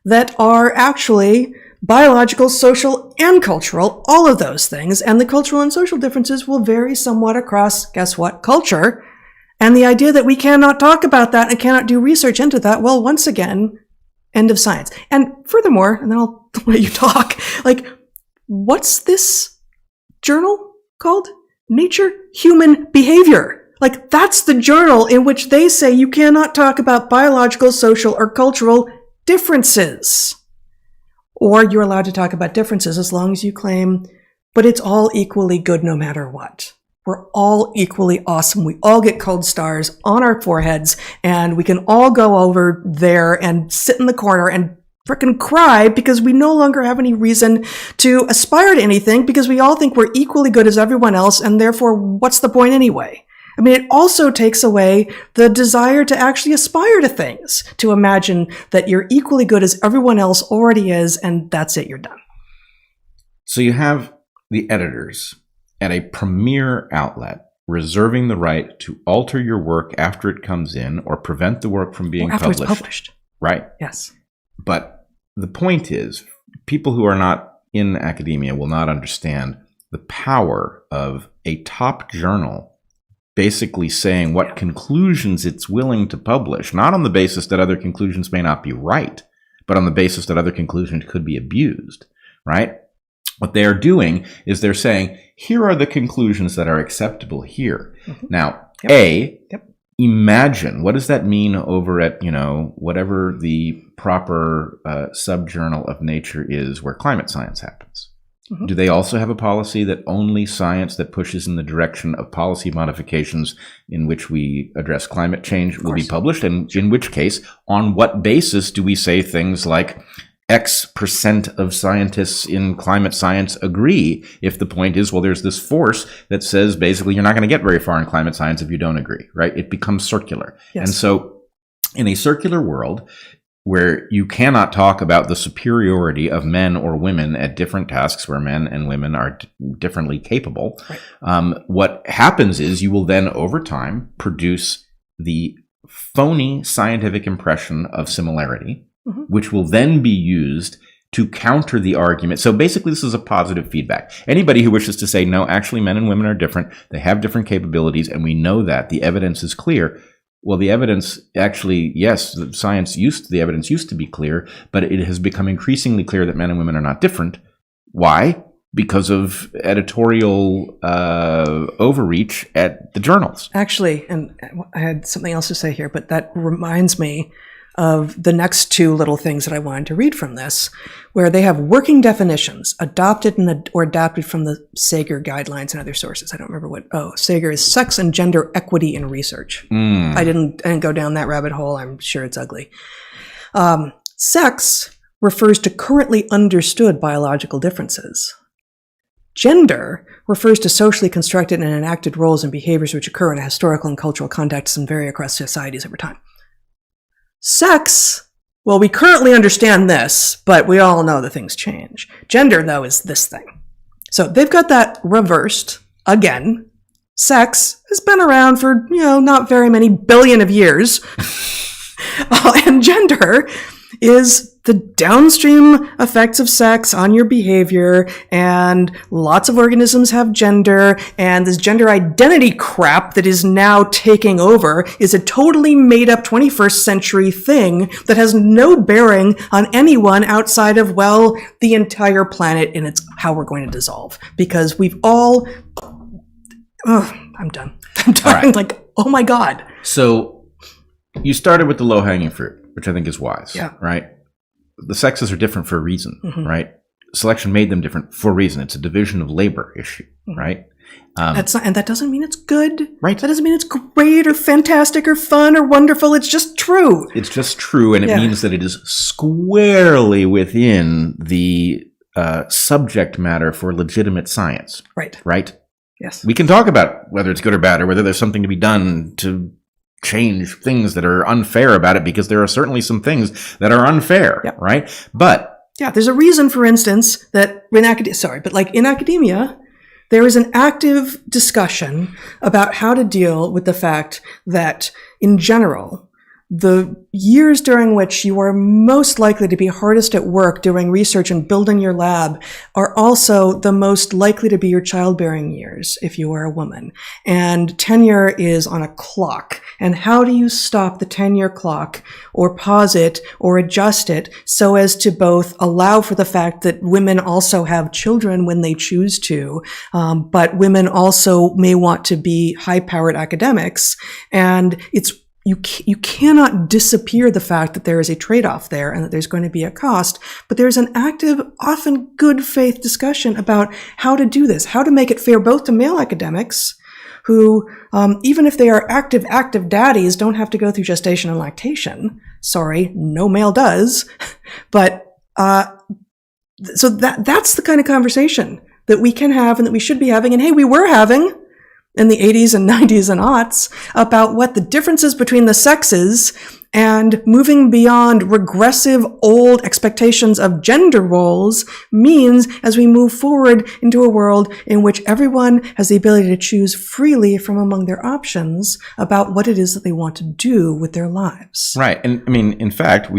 that are actually biological, social, and cultural, all of those things. And the cultural and social differences will vary somewhat across, guess what, culture. And the idea that we cannot talk about that and cannot do research into that, well, once again, end of science. And furthermore, and then I'll let you talk, what's this journal called? Nature Human Behavior. That's the journal in which they say you cannot talk about biological, social, or cultural differences. Or you're allowed to talk about differences as long as you claim, but it's all equally good no matter what. We're all equally awesome. We all get gold stars on our foreheads, and we can all go over there and sit in the corner and frickin' cry because we no longer have any reason to aspire to anything because we all think we're equally good as everyone else, and therefore, what's the point anyway? I mean, it also takes away the desire to actually aspire to things, to imagine that you're equally good as everyone else already is, and that's it, you're done. So you have the editors at a premier outlet reserving the right to alter your work after it comes in or prevent the work from being after published. It's published. Right. Yes. But the point is, people who are not in academia will not understand the power of a top journal basically saying what conclusions it's willing to publish, not on the basis that other conclusions may not be right, but on the basis that other conclusions could be abused, right? What they are doing is they're saying, here are the conclusions that are acceptable here. Mm-hmm. Now, imagine, what does that mean over at, whatever the proper subjournal of Nature is where climate science happens? Mm-hmm. Do they also have a policy that only science that pushes in the direction of policy modifications in which we address climate change will be published? And in which case, on what basis do we say things like X% of scientists in climate science agree, if the point is, well, there's this force that says basically you're not going to get very far in climate science if you don't agree, right? It becomes circular. Yes. And so in a circular world where you cannot talk about the superiority of men or women at different tasks where men and women are differently capable, right. What happens is you will then over time produce the phony scientific impression of similarity, mm-hmm. which will then be used to counter the argument. So basically, this is a positive feedback. Anybody who wishes to say, no, actually, men and women are different, they have different capabilities, and we know that, the evidence is clear. Well, the evidence actually, yes, the evidence used to be clear, but it has become increasingly clear that men and women are not different. Why? Because of editorial overreach at the journals. Actually, and I had something else to say here, but that reminds me of the next two little things that I wanted to read from this, where they have working definitions adopted or adapted from the Sager guidelines and other sources. I don't remember what. Sager is sex and gender equity in research. I didn't go down that rabbit hole. I'm sure it's ugly. Sex refers to currently understood biological differences. Gender refers to socially constructed and enacted roles and behaviors which occur in a historical and cultural context and vary across societies over time. Sex, well, we currently understand this, but we all know that things change. Gender, though, is this thing. So they've got that reversed again. Sex has been around for, not very many billion of years. And gender is the downstream effects of sex on your behavior, and lots of organisms have gender, and this gender identity crap that is now taking over is a totally made-up 21st century thing that has no bearing on anyone outside of, well, the entire planet, and it's how we're going to dissolve. Because we've all... I'm done. I'm done. Right. Oh my God. So you started with the low-hanging fruit, which I think is wise, right? The sexes are different for a reason, mm-hmm. right? Selection made them different for a reason. It's a division of labor issue, mm-hmm. right? And that doesn't mean it's good. Right. That doesn't mean it's great or fantastic or fun or wonderful. It's just true. It's just true, and it means that it is squarely within the subject matter for legitimate science. Right. Right? Yes. We can talk about whether it's good or bad or whether there's something to be done to change things that are unfair about it, because there are certainly some things that are unfair, right? But there's a reason, for instance, that in academia, there is an active discussion about how to deal with the fact that, in general, the years during which you are most likely to be hardest at work doing research and building your lab are also the most likely to be your childbearing years if you are a woman. And tenure is on a clock. And how do you stop the tenure clock or pause it or adjust it so as to both allow for the fact that women also have children when they choose to, but women also may want to be high-powered academics, and you cannot disappear the fact that there is a trade-off there and that there's going to be a cost, but there's an active, often good faith discussion about how to do this, how to make it fair both to male academics who, even if they are active daddies, don't have to go through gestation and lactation. Sorry, no male does. But so that's the kind of conversation that we can have and that we should be having. And hey, we were having in the 80s and 90s and aughts about what the differences between the sexes And moving beyond regressive old expectations of gender roles means as we move forward into a world in which everyone has the ability to choose freely from among their options about what it is that they want to do with their lives. Right. And I mean, in fact,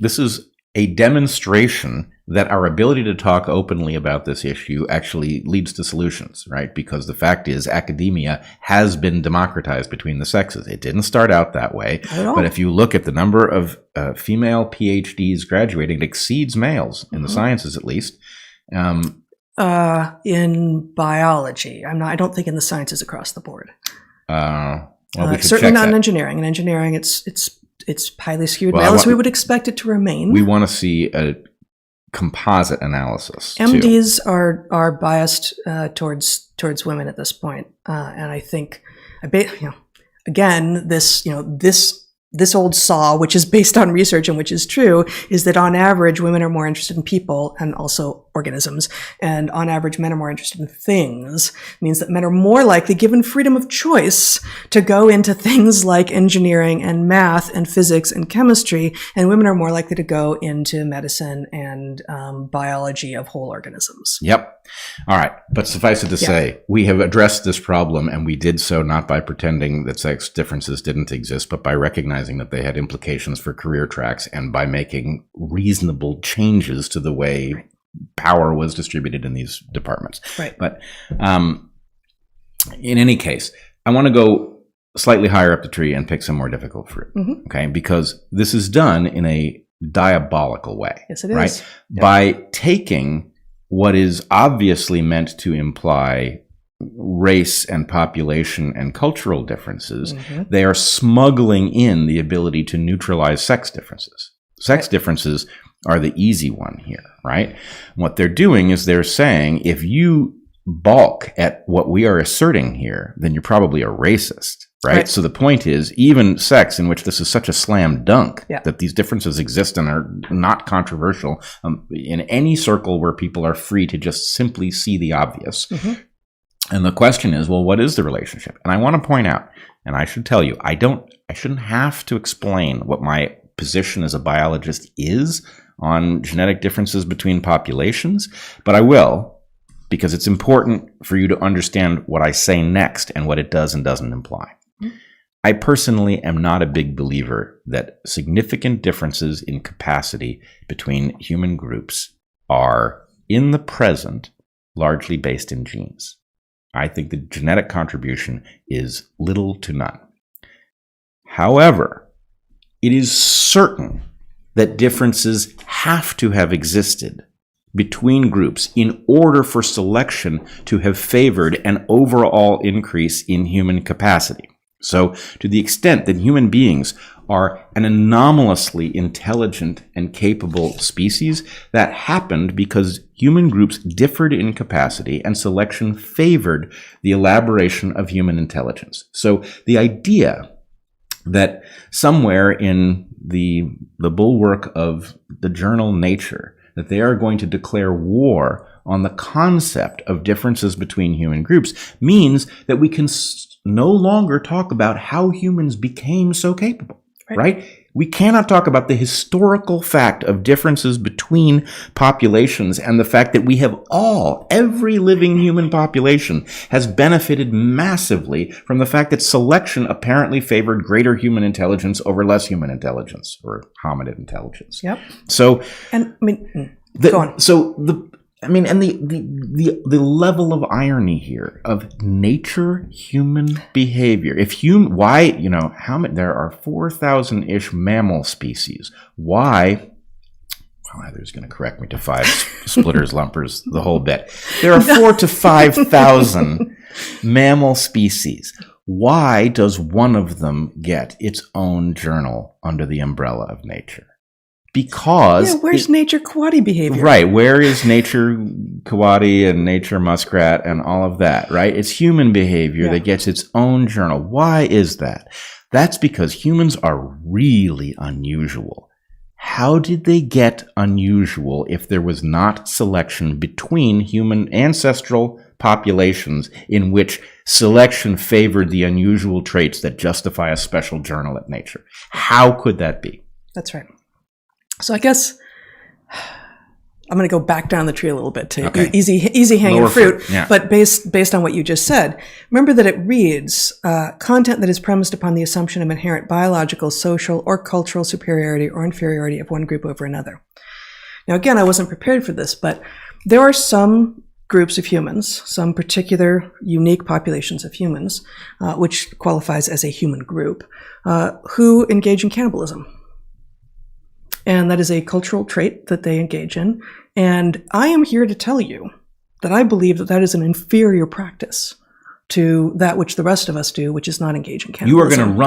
this is a demonstration that our ability to talk openly about this issue actually leads to solutions, right? Because the fact is academia has been democratized between the sexes. It didn't start out that way. But if you look at the number of female PhDs graduating, it exceeds males in the sciences, at least. In biology. I don't think in the sciences across the board. Certainly not in engineering. In engineering, it's highly skewed male, as we would expect it to remain. We want to see a composite analysis. MDs are biased towards women at this point, and I think, again, this old saw, which is based on research and which is true, is that on average, women are more interested in people and also organisms. And on average, men are more interested in things. It means that men are more likely, given freedom of choice, to go into things like engineering and math and physics and chemistry. And women are more likely to go into medicine and biology of whole organisms. Yep. All right. But suffice it to say, we have addressed this problem, and we did so not by pretending that sex differences didn't exist, but by recognizing that they had implications for career tracks and by making reasonable changes to the way power was distributed in these departments. Right. But in any case, I want to go slightly higher up the tree and pick some more difficult fruit. Okay. Because this is done in a diabolical way. Yes, it is. Right? Yeah. By taking what is obviously meant to imply race and population and cultural differences, they are smuggling in the ability to neutralize sex differences. Sex differences are the easy one here, right? What they're doing is they're saying, if you balk at what we are asserting here, then you're probably a racist. Right? So the point is, even sex, in which this is such a slam dunk, that these differences exist and are not controversial in any circle where people are free to just simply see the obvious. And the question is, well, what is the relationship? And I want to point out, and I should tell you, I shouldn't have to explain what my position as a biologist is on genetic differences between populations, but I will, because it's important for you to understand what I say next and what it does and doesn't imply. I personally am not a big believer that significant differences in capacity between human groups are, in the present, largely based in genes. I think the genetic contribution is little to none. However, it is certain that differences have to have existed between groups in order for selection to have favored an overall increase in human capacity. So, to the extent that human beings are an anomalously intelligent and capable species, that happened because human groups differed in capacity and selection favored the elaboration of human intelligence. So, the idea that somewhere in the bulwark of the journal Nature, that they are going to declare war on the concept of differences between human groups means that we can no longer talk about how humans became so capable, right? We cannot talk about the historical fact of differences between populations and the fact that we have every living human population has benefited massively from the fact that selection apparently favored greater human intelligence over less human intelligence, or hominid intelligence. Yep. So, and I mean, go on. So the level of irony here of nature, human behavior. There are 4,000-ish mammal species. Why? Well, Heather's going to correct me to 5 splitters, lumpers, the whole bit. There are 4,000 to 5,000 mammal species. Why does one of them get its own journal under the umbrella of Nature? Because where's Nature Coati behavior? Right, where is Nature Coati and Nature Muskrat and all of that, right? It's human behavior that gets its own journal. Why is that? That's because humans are really unusual. How did they get unusual if there was not selection between human ancestral populations in which selection favored the unusual traits that justify a special journal at Nature? How could that be? That's right. So I guess I'm going to go back down the tree a little bit to easy hanging fruit. Yeah. But based on what you just said, remember that it reads content that is premised upon the assumption of inherent biological, social, or cultural superiority or inferiority of one group over another. Now, again, I wasn't prepared for this, but there are some groups of humans, some particular unique populations of humans, which qualifies as a human group, who engage in cannibalism. And that is a cultural trait that they engage in. And I am here to tell you that I believe that that is an inferior practice to that which the rest of us do, which is not engage in cannibalism.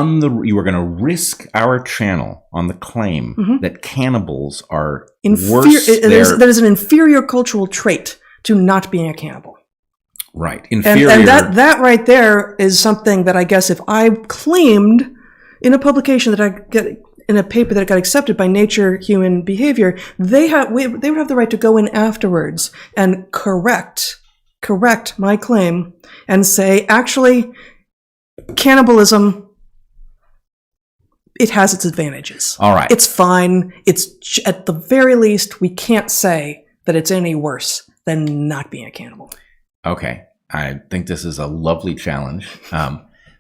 You are going to risk our channel on the claim that cannibals are worse. That is an inferior cultural trait to not being a cannibal. Right. Inferior. And that right there is something that I guess if I claimed in a publication that I get in a paper that got accepted by Nature Human Behavior, they would have the right to go in afterwards and correct my claim and say, actually, cannibalism, it has its advantages. All right. It's fine. It's, at the very least, we can't say that it's any worse than not being a cannibal. Okay. I think this is a lovely challenge.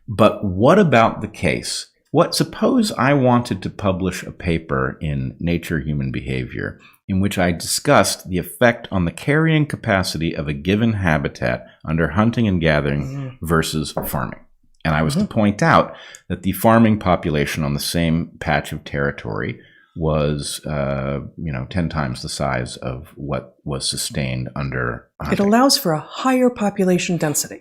But what about the case? Suppose I wanted to publish a paper in Nature Human Behavior in which I discussed the effect on the carrying capacity of a given habitat under hunting and gathering versus farming. And I was to point out that the farming population on the same patch of territory was 10 times the size of what was sustained under hunting. It allows for a higher population density.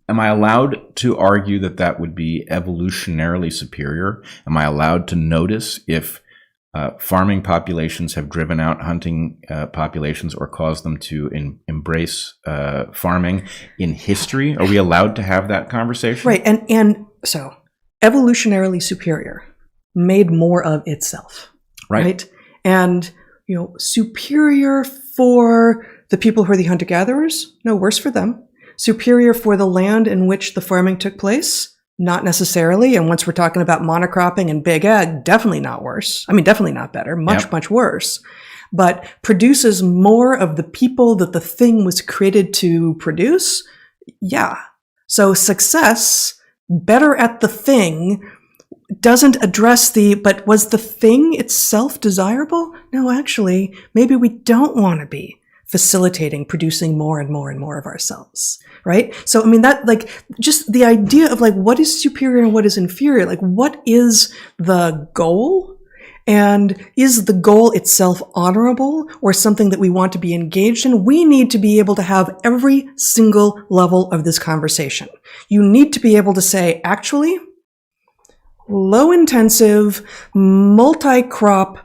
Am I allowed to argue that that would be evolutionarily superior? Am I allowed to notice if farming populations have driven out hunting populations or caused them to embrace farming in history? Are we allowed to have that conversation? Right. And so evolutionarily superior made more of itself. Right? And, superior for the people who are the hunter-gatherers, no, worse for them. Superior for the land in which the farming took place? Not necessarily. And once we're talking about monocropping and big ag, definitely not worse. I mean, definitely not better. Much worse. But produces more of the people that the thing was created to produce? Yeah. So success, better at the thing, doesn't address but was the thing itself desirable? No, actually, maybe we don't want to be facilitating producing more and more and more of ourselves, right? So, I mean, that, just the idea of, what is superior and what is inferior? What is the goal? And is the goal itself honorable or something that we want to be engaged in? We need to be able to have every single level of this conversation. You need to be able to say, actually, low-intensive, multi-crop,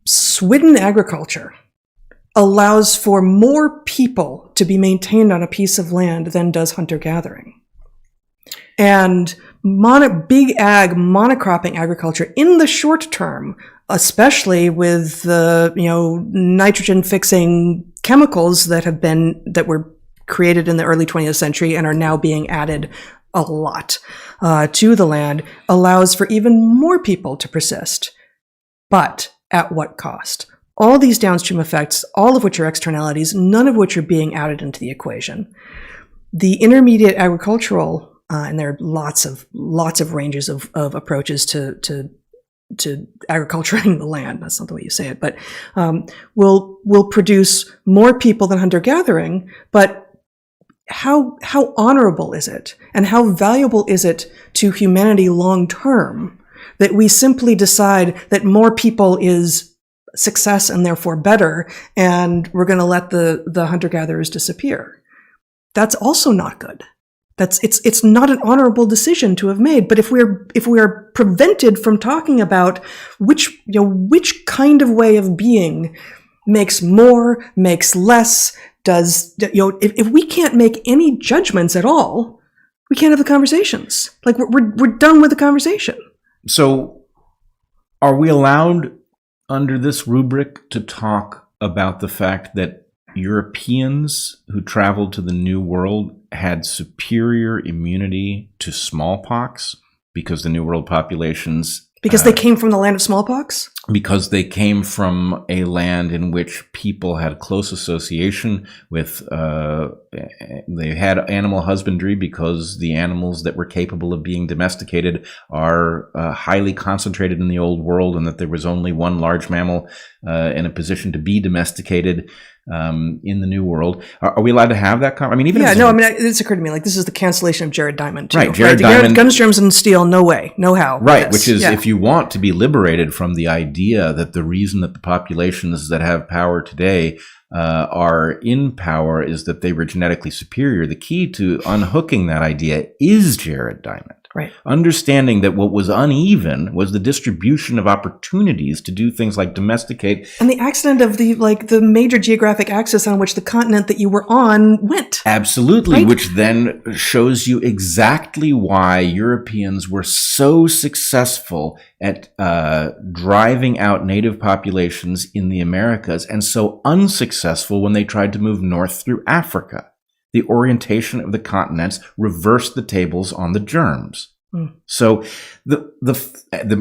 swidden agriculture allows for more people to be maintained on a piece of land than does hunter-gathering. And big ag, monocropping agriculture in the short term, especially with the nitrogen-fixing chemicals that were created in the early 20th century and are now being added a lot to the land, allows for even more people to persist. But at what cost? All these downstream effects, all of which are externalities, none of which are being added into the equation. The intermediate agricultural, and there are lots of ranges of approaches to agriculturing the land. That's not the way you say it, but will produce more people than hunter-gathering. But how honorable is it, and how valuable is it to humanity long term that we simply decide that more people is success and therefore better, and we're going to let the hunter-gatherers disappear? That's also not good. It's not an honorable decision to have made. But if we are prevented from talking about which kind of way of being makes more, makes less, if we can't make any judgments at all, we can't have the conversations. We're done with the conversation. So, are we allowed under this rubric to talk about the fact that Europeans who traveled to the New World had superior immunity to smallpox because the New World populations... Because they came from the land of smallpox? Because they came from a land in which people had close association with, they had animal husbandry because the animals that were capable of being domesticated are highly concentrated in the Old World, and that there was only one large mammal in a position to be domesticated in the New World. Are we allowed to have that? I mean, even it's occurred to me, like, this is the cancellation of Jared Diamond, too. Right, Jared Diamond. Guns, germs, and steel, no way, no how. Right, yes. which is, if you want to be liberated from the idea that the reason that the populations that have power today are in power is that they were genetically superior, the key to unhooking that idea is Jared Diamond. Right. Understanding that what was uneven was the distribution of opportunities to do things like domesticate. And the accident of the major geographic axis on which the continent that you were on went. Absolutely, right? Which then shows you exactly why Europeans were so successful at driving out native populations in the Americas and so unsuccessful when they tried to move north through Africa. The orientation of the continents reversed the tables on the germs. So the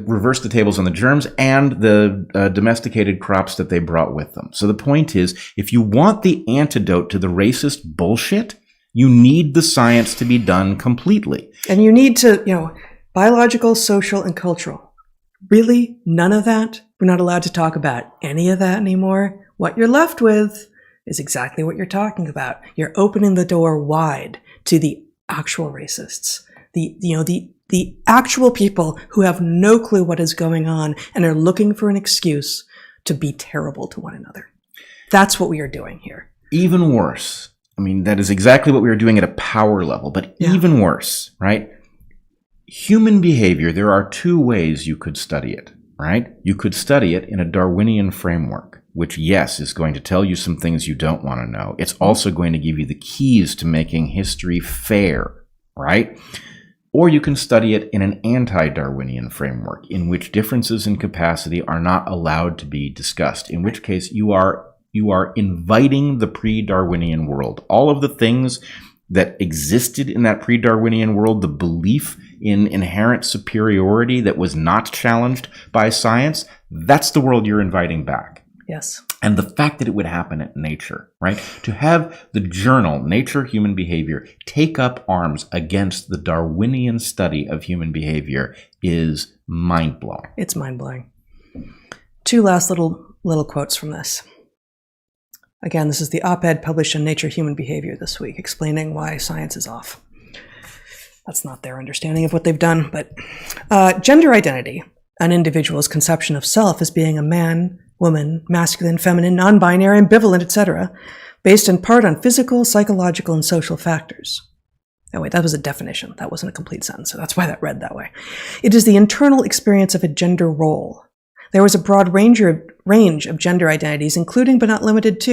reverse the tables on the germs and the domesticated crops that they brought with them. So the point is, if you want the antidote to the racist bullshit, you need the science to be done completely. And you need to, biological, social, and cultural. Really, none of that. We're not allowed to talk about any of that anymore. What you're left with is exactly what you're talking about. You're opening the door wide to the actual racists, the actual people who have no clue what is going on and are looking for an excuse to be terrible to one another. That's what we are doing here. Even worse. I mean, that is exactly what we are doing at a power level, but even worse, right? Human behavior, there are two ways you could study it, right? You could study it in a Darwinian framework, which, yes, is going to tell you some things you don't want to know. It's also going to give you the keys to making history fair, right? Or you can study it in an anti-Darwinian framework, in which differences in capacity are not allowed to be discussed, in which case you are inviting the pre-Darwinian world. All of the things that existed in that pre-Darwinian world, the belief in inherent superiority that was not challenged by science, that's the world you're inviting back. Yes. And the fact that it would happen at Nature, right? To have the journal, Nature Human Behavior, take up arms against the Darwinian study of human behavior is mind-blowing. It's mind-blowing. Two last little quotes from this. Again, this is the op-ed published in Nature Human Behavior this week, explaining why science is off. That's not their understanding of what they've done, but gender identity, an individual's conception of self as being a man, woman, masculine, feminine, non-binary, ambivalent, etc., based in part on physical, psychological, and social factors. Oh wait, that was a definition. That wasn't a complete sentence, so that's why that read that way. It is the internal experience of a gender role. There was a broad range of gender identities, including but not limited to.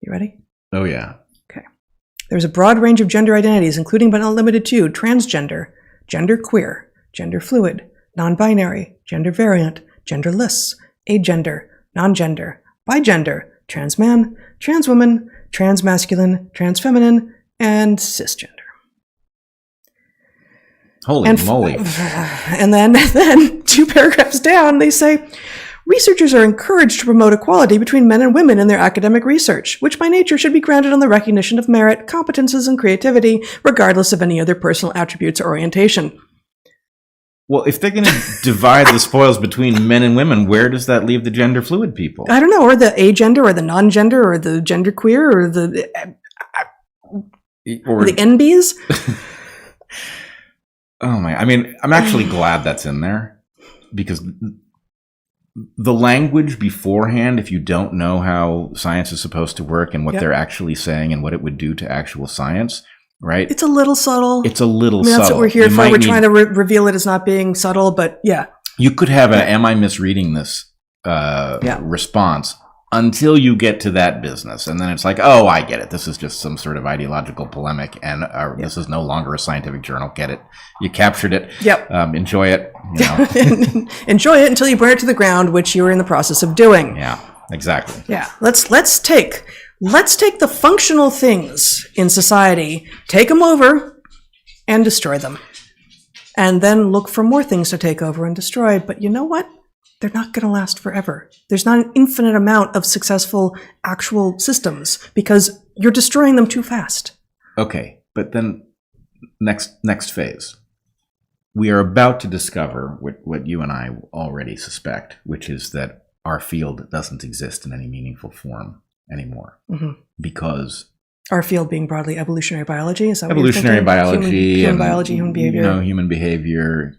You ready? Oh, yeah. Okay. There's a broad range of gender identities, including but not limited to transgender, genderqueer, gender fluid, non-binary, gender variant, genderless, agender, non-gender, bigender, trans man, trans woman, trans masculine, trans feminine, and cisgender. Holy moly. And then 2 paragraphs down, they say, researchers are encouraged to promote equality between men and women in their academic research, which by nature should be grounded on the recognition of merit, competences, and creativity, regardless of any other personal attributes or orientation. Well, if they're going to divide the spoils between men and women, where does that leave the gender fluid people? I don't know, or the agender, or the non-gender, or the genderqueer, or the NBs. Oh my! I mean, I'm actually glad that's in there, because the language beforehand, if you don't know how science is supposed to work and what they're actually saying and what it would do to actual science, right? It's a little subtle. It's a little subtle. That's what we're here for. We're trying to reveal it as not being subtle, but yeah. You could have a, am I misreading this response? until you get to that business. And then it's like, oh, I get it. This is just some sort of ideological polemic, and this is no longer a scientific journal. Get it. You captured it. Yep. Enjoy it. You know. Enjoy it until you burn it to the ground, which you were in the process of doing. Yeah, exactly. Yeah. Let's take the functional things in society, take them over, and destroy them. And then look for more things to take over and destroy. But you know what? They're not going to last forever. There's not an infinite amount of successful actual systems because you're destroying them too fast. Okay, but then next phase. We are about to discover what you and I already suspect, which is that our field doesn't exist in any meaningful form anymore. Mm-hmm. Because our field being broadly evolutionary biology, is that evolutionary biology, human biology, human behavior, human behavior.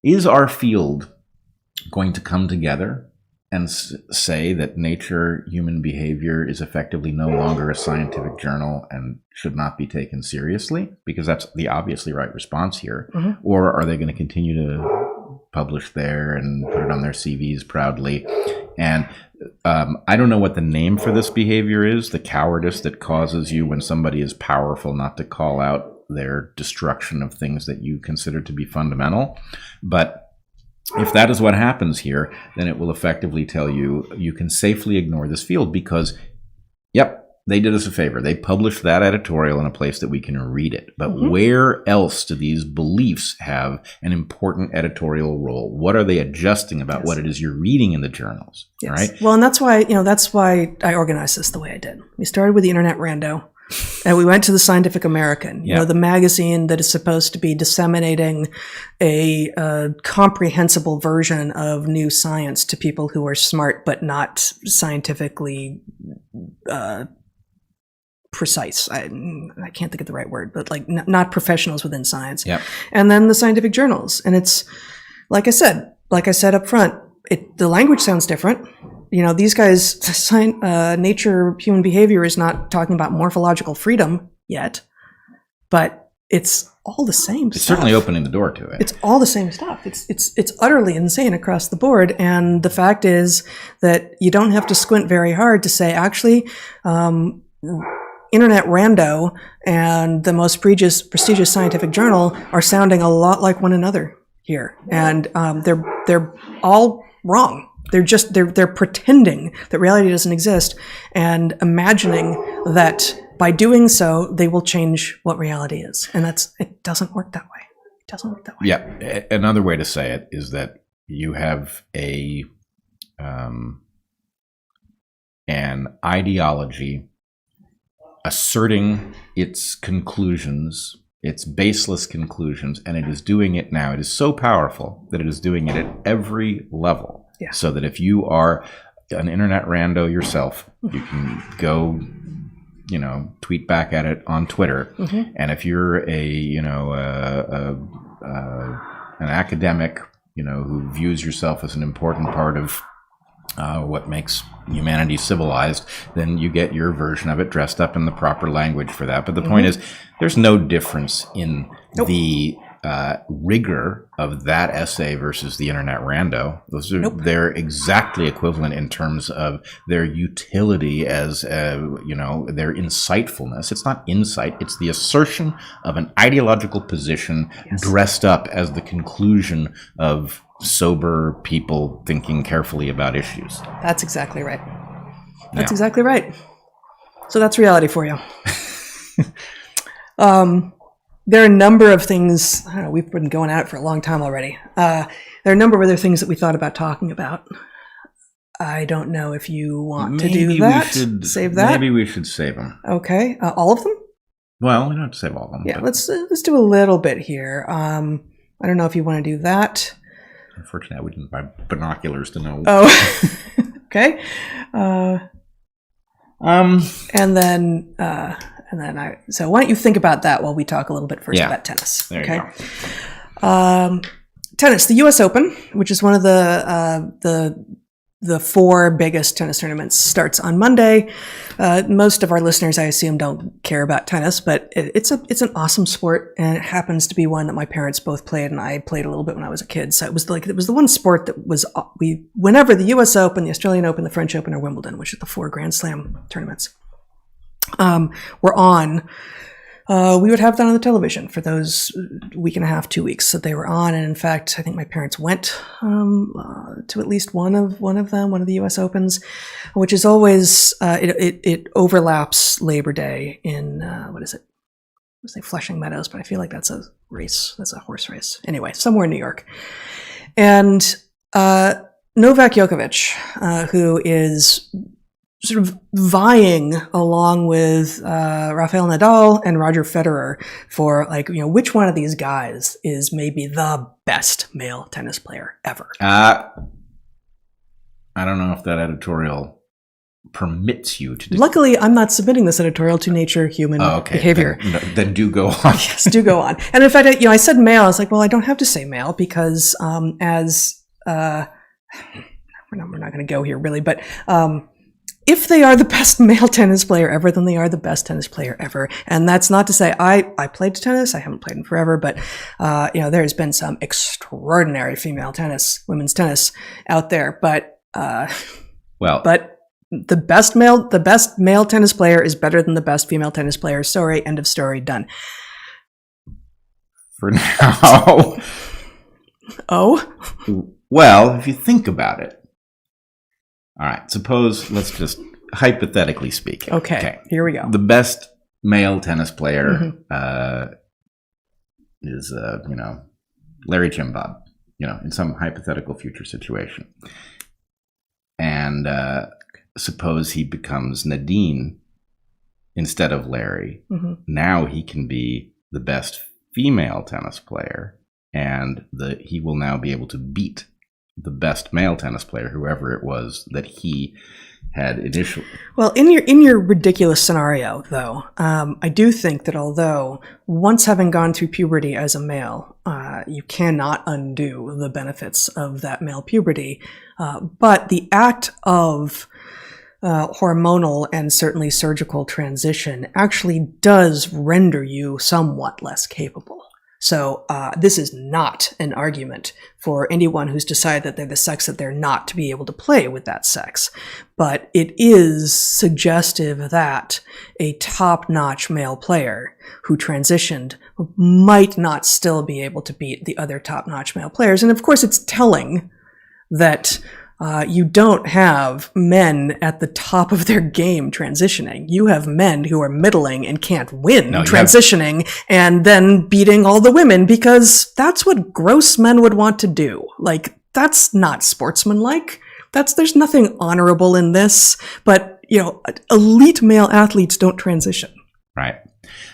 Is our field going to come together and say that nature, human behavior is effectively no longer a scientific journal and should not be taken seriously? Because that's the obviously right response here. Mm-hmm. Or are they going to continue to publish there and put it on their CVs proudly? And I don't know what the name for this behavior is, the cowardice that causes you when somebody is powerful not to call out their destruction of things that you consider to be fundamental. But if that is what happens here, then it will effectively tell you you can safely ignore this field because, yep, they did us a favor. They published that editorial in a place that we can read it. But where else do these beliefs have an important editorial role? What are they adjusting about what it is you're reading in the journals? Yes. Right? Well, and that's why I organized this the way I did. We started with the Internet Rando. And we went to the Scientific American, the magazine that is supposed to be disseminating a comprehensible version of new science to people who are smart but not scientifically precise. I can't think of the right word, but like not professionals within science. Yep. And then the scientific journals. And it's, like I said up front, the language sounds different. These guys, nature, human behavior is not talking about morphological freedom yet, but it's all the same stuff. It's certainly opening the door to it. It's all the same stuff. It's utterly insane across the board. And the fact is that you don't have to squint very hard to say, actually, Internet Rando and the most prestigious scientific journal are sounding a lot like one another here. And they're all wrong. They're pretending that reality doesn't exist and imagining that by doing so they will change what reality is, and it doesn't work that way. It doesn't work that way. Yeah, another way to say it is that you have an ideology asserting its conclusions, its baseless conclusions, and it is doing it now. It is so powerful that it is doing it at every level. Yeah. So that if you are an Internet Rando yourself, you can go, tweet back at it on Twitter. Mm-hmm. And if you're an academic, who views yourself as an important part of what makes humanity civilized, then you get your version of it dressed up in the proper language for that. But the point is, there's no difference in the rigor of that essay versus the Internet Rando. They're exactly equivalent in terms of their utility as their insightfulness. It's not insight, it's the assertion of an ideological position dressed up as the conclusion of sober people thinking carefully about issues. That's exactly right. That's exactly right. So that's reality for you. There are a number of things, I don't know, we've been going at it for a long time already. There are a number of other things that we thought about talking about. I don't know if you want to do that. Save that? Maybe we should save them. Okay. All of them? Well, we don't have to save all of them. Yeah, let's do a little bit here. I don't know if you want to do that. Unfortunately, we didn't buy binoculars to know. Oh, okay. So why don't you think about that while we talk a little bit first about tennis? There you go. Tennis, the U.S. Open, which is one of the the 4 biggest tennis tournaments starts on Monday. Most of our listeners, I assume, don't care about tennis, but it's an awesome sport, and it happens to be one that my parents both played, and I played a little bit when I was a kid. So it was the one sport that was whenever the U.S. Open, the Australian Open, the French Open, or Wimbledon, which are the 4 Grand Slam tournaments, were on. We would have that on the television for those week and a half, 2 weeks that they were on. And in fact, I think my parents went to at least one of them, one of the U.S. Opens, which is always, it overlaps Labor Day in, what is it? I would say Flushing Meadows, but I feel like that's a race. That's a horse race. Anyway, somewhere in New York. And Novak Djokovic, who is sort of vying along with Rafael Nadal and Roger Federer for, like, you know, which one of these guys is maybe the best male tennis player ever. I don't know if that editorial permits you to do. Luckily, I'm not submitting this editorial to Nature Human Behavior. Then do go on. Yes, do go on. And in fact, I said male. I was like, well, I don't have to say male because we're not going to go here really, but if they are the best male tennis player ever, then they are the best tennis player ever. And that's not to say I played tennis. I haven't played in forever, but there's been some extraordinary female tennis, women's tennis out there. But the best male tennis player is better than the best female tennis player. Sorry, end of story, done. For now. Oh? Well, if you think about it. All right, let's just hypothetically speak. Okay, here we go. The best male tennis player is, Larry Chimbab, in some hypothetical future situation. And suppose he becomes Nadine instead of Larry. Mm-hmm. Now he can be the best female tennis player, and he will now be able to beat the best male tennis player, whoever it was that he had initially. Well, in your ridiculous scenario, though, I do think that although once having gone through puberty as a male, you cannot undo the benefits of that male puberty, but the act of hormonal and certainly surgical transition actually does render you somewhat less capable. So this is not an argument for anyone who's decided that they're the sex that they're not to be able to play with that sex. But it is suggestive that a top-notch male player who transitioned might not still be able to beat the other top-notch male players. And of course, it's telling that you don't have men at the top of their game transitioning. You have men who are middling and can't win transitioning and then beating all the women because that's what gross men would want to do. Like, that's not sportsmanlike. There's nothing honorable in this, but, elite male athletes don't transition. Right.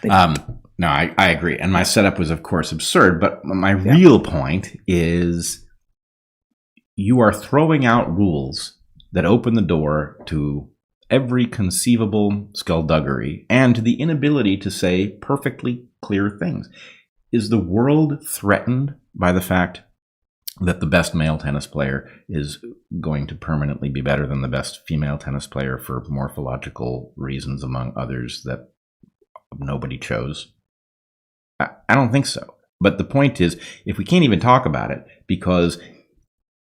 No, I agree. And my setup was, of course, absurd, but my real point is you are throwing out rules that open the door to every conceivable skullduggery and to the inability to say perfectly clear things. Is the world threatened by the fact that the best male tennis player is going to permanently be better than the best female tennis player for morphological reasons, among others, that nobody chose? I don't think so. But the point is, if we can't even talk about it because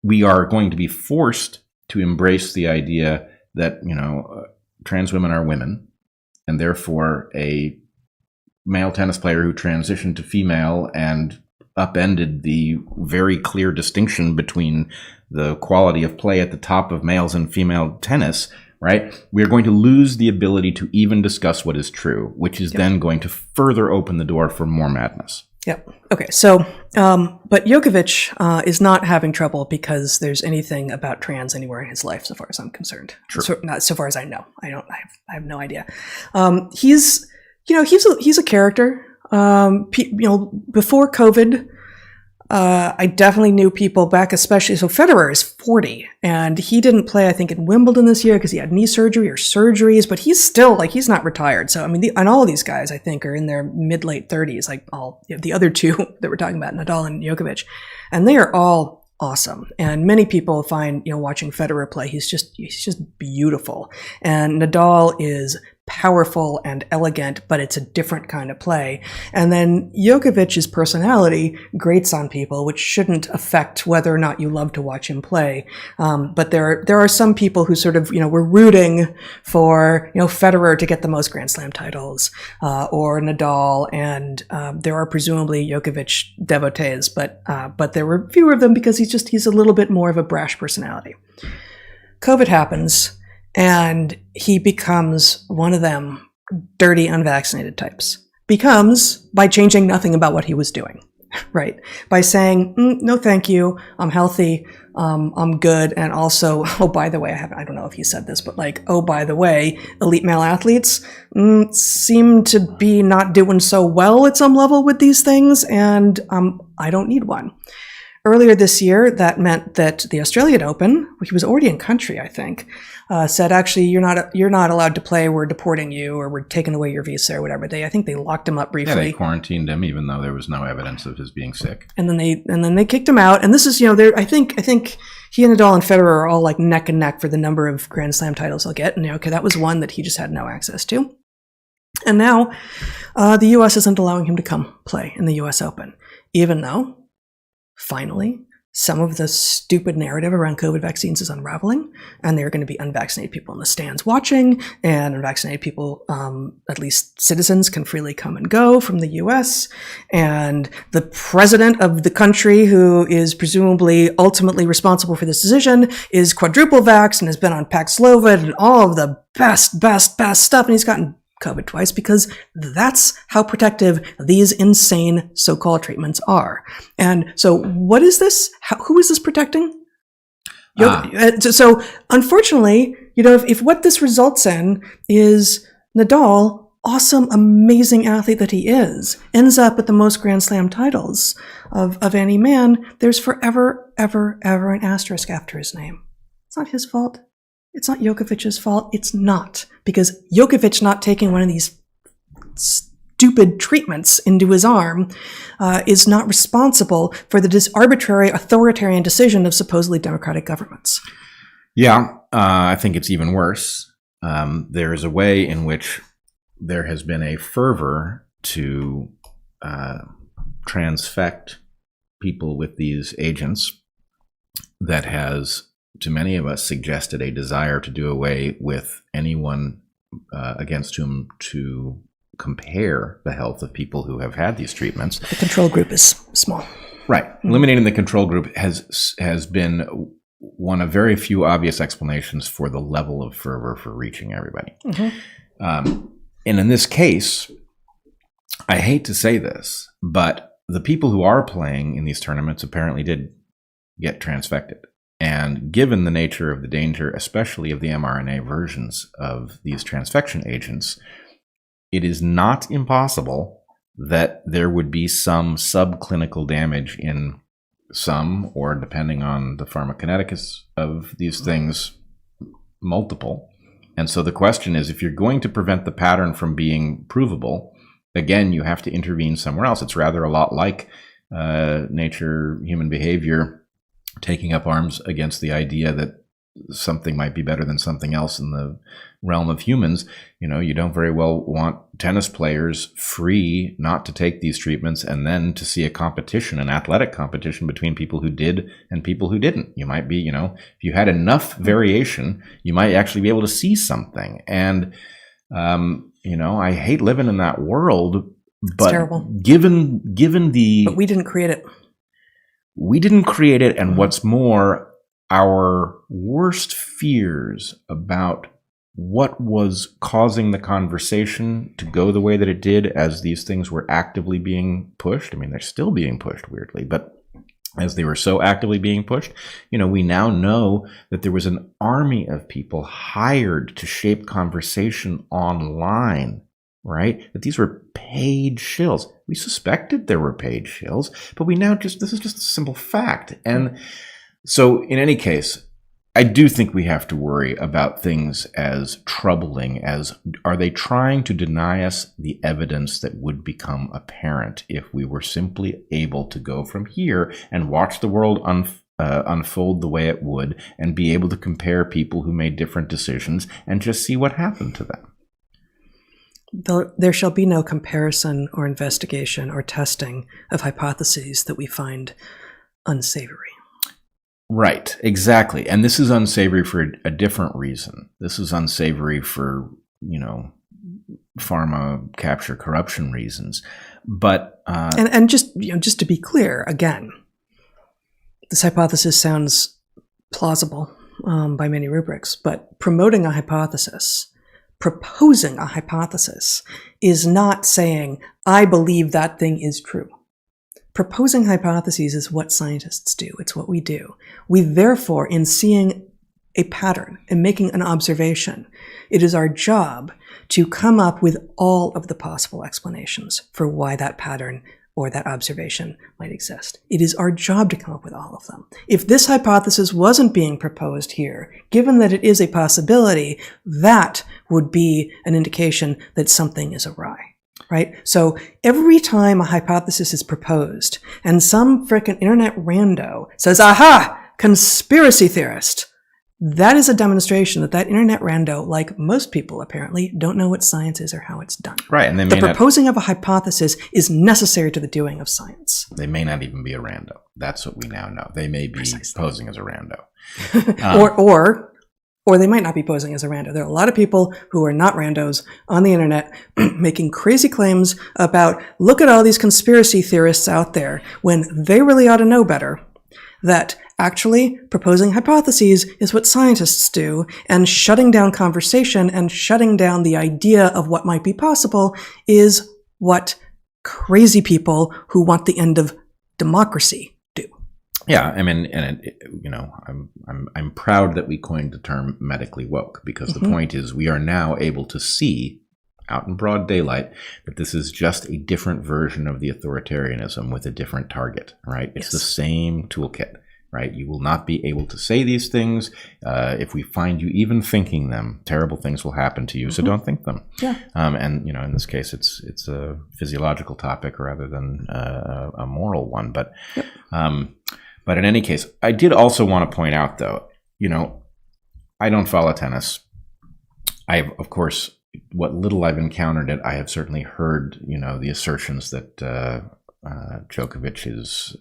we are going to be forced to embrace the idea that, trans women are women, and therefore a male tennis player who transitioned to female and upended the very clear distinction between the quality of play at the top of males and female tennis, right? We are going to lose the ability to even discuss what is true, which is then going to further open the door for more madness. Yep. Okay. So, but Djokovic is not having trouble because there's anything about trans anywhere in his life, so far as I'm concerned. True. Not so far as I know. I have no idea. He's a character. Before COVID, I definitely knew people back, especially. So Federer is 40, and he didn't play, I think, in Wimbledon this year because he had knee surgery or surgeries. But he's still he's not retired. So I mean, and all of these guys, I think, are in their mid-late 30s. Like the other two that we're talking about, Nadal and Djokovic, and they are all awesome. And many people find, watching Federer play, he's just beautiful. And Nadal is powerful and elegant, but it's a different kind of play. And then Djokovic's personality grates on people, which shouldn't affect whether or not you love to watch him play. But there are some people who sort of, were rooting for, Federer to get the most Grand Slam titles, or Nadal. And there are presumably Djokovic devotees, but there were fewer of them because he's a little bit more of a brash personality. COVID happens, and he becomes one of them dirty, unvaccinated types. Becomes by changing nothing about what he was doing, right? By saying, no, thank you, I'm healthy, I'm good, and also, oh, by the way, I don't know if he said this, but oh, by the way, elite male athletes seem to be not doing so well at some level with these things, and I don't need one. Earlier this year, that meant that the Australian Open, he was already in country, I think, said, actually, you're not allowed to play. We're deporting you, or we're taking away your visa, or whatever. I think they locked him up briefly. Yeah, they quarantined him, even though there was no evidence of his being sick. And then they kicked him out. And this is, I think he and Nadal and Federer are all neck and neck for the number of Grand Slam titles he'll get. And okay, that was one that he just had no access to. And now the U.S. isn't allowing him to come play in the U.S. Open, even though, finally, some of the stupid narrative around COVID vaccines is unraveling, and there are going to be unvaccinated people in the stands watching, and unvaccinated people, at least citizens, can freely come and go from the U.S., and the president of the country, who is presumably ultimately responsible for this decision, is quadruple vaxxed and has been on Paxlovid and all of the best stuff, and he's gotten COVID twice, because that's how protective these insane so-called treatments are. And so what is this? Who is this protecting? So unfortunately, if what this results in is Nadal, awesome, amazing athlete that he is, ends up with the most Grand Slam titles of any man, there's forever, ever, ever an asterisk after his name. It's not his fault. It's not Djokovic's fault. It's not. Because Djokovic not taking one of these stupid treatments into his arm is not responsible for the arbitrary authoritarian decision of supposedly democratic governments. Yeah, I think it's even worse. There is a way in which there has been a fervor to transfect people with these agents that has, to many of us, suggested a desire to do away with anyone against whom to compare the health of people who have had these treatments. The control group is small. Right. Mm-hmm. Eliminating the control group has been one of very few obvious explanations for the level of fervor for reaching everybody. Mm-hmm. And in this case, I hate to say this, but the people who are playing in these tournaments apparently did get transfected. And given the nature of the danger, especially of the mRNA versions of these transfection agents, it is not impossible that there would be some subclinical damage in some, or depending on the pharmacokinetics of these things, multiple. And so the question is, if you're going to prevent the pattern from being provable, again, you have to intervene somewhere else. It's rather a lot like nature, human behavior, taking up arms against the idea that something might be better than something else in the realm of humans. You don't very well want tennis players free not to take these treatments and then to see a competition, an athletic competition between people who did and people who didn't. You might be, if you had enough variation, you might actually be able to see something. And, I hate living in that world, but it's terrible. Given the... But we didn't create it. We didn't create it, and what's more, our worst fears about what was causing the conversation to go the way that it did as these things were actively being pushed. I mean, they're still being pushed, weirdly, but as they were so actively being pushed, we now know that there was an army of people hired to shape conversation online, right? That these were paid shills. We suspected there were paid shills, but this is just a simple fact. And so in any case, I do think we have to worry about things as troubling as, are they trying to deny us the evidence that would become apparent if we were simply able to go from here and watch the world unfold the way it would and be able to compare people who made different decisions and just see what happened to them. There shall be no comparison or investigation or testing of hypotheses that we find unsavory. Right, exactly. And this is unsavory for a different reason. This is unsavory for, pharma capture corruption reasons. But and just to be clear, again, this hypothesis sounds plausible by many rubrics, but proposing a hypothesis is not saying, I believe that thing is true. Proposing hypotheses is what scientists do. It's what we do. We therefore, in seeing a pattern and making an observation, it is our job to come up with all of the possible explanations for why that pattern or that observation might exist. It is our job to come up with all of them. If this hypothesis wasn't being proposed here, given that it is a possibility, that would be an indication that something is awry. Right? So every time a hypothesis is proposed and some frickin' internet rando says, aha, conspiracy theorist, that is a demonstration that internet rando, like most people apparently, don't know what science is or how it's done. Right. And the proposing of a hypothesis is necessary to the doing of science. They may not even be a rando. That's what we now know. They may be posing as a rando. Or they might not be posing as a rando. There are a lot of people who are not randos on the internet making crazy claims about, look at all these conspiracy theorists out there, when they really ought to know better that actually proposing hypotheses is what scientists do, and shutting down conversation and shutting down the idea of what might be possible is what crazy people who want the end of democracy do. Yeah, I mean, and I'm proud that we coined the term medically woke, because the point is we are now able to see out in broad daylight that this is just a different version of the authoritarianism with a different target, right? It's the same toolkit, right? You will not be able to say these things. If we find you even thinking them, terrible things will happen to you, so don't think them. Yeah. And, in this case, it's a physiological topic rather than a moral one. But But in any case, I did also want to point out, though, I don't follow tennis. Of course, what little I've encountered it, I have certainly heard, the assertions that Djokovic is,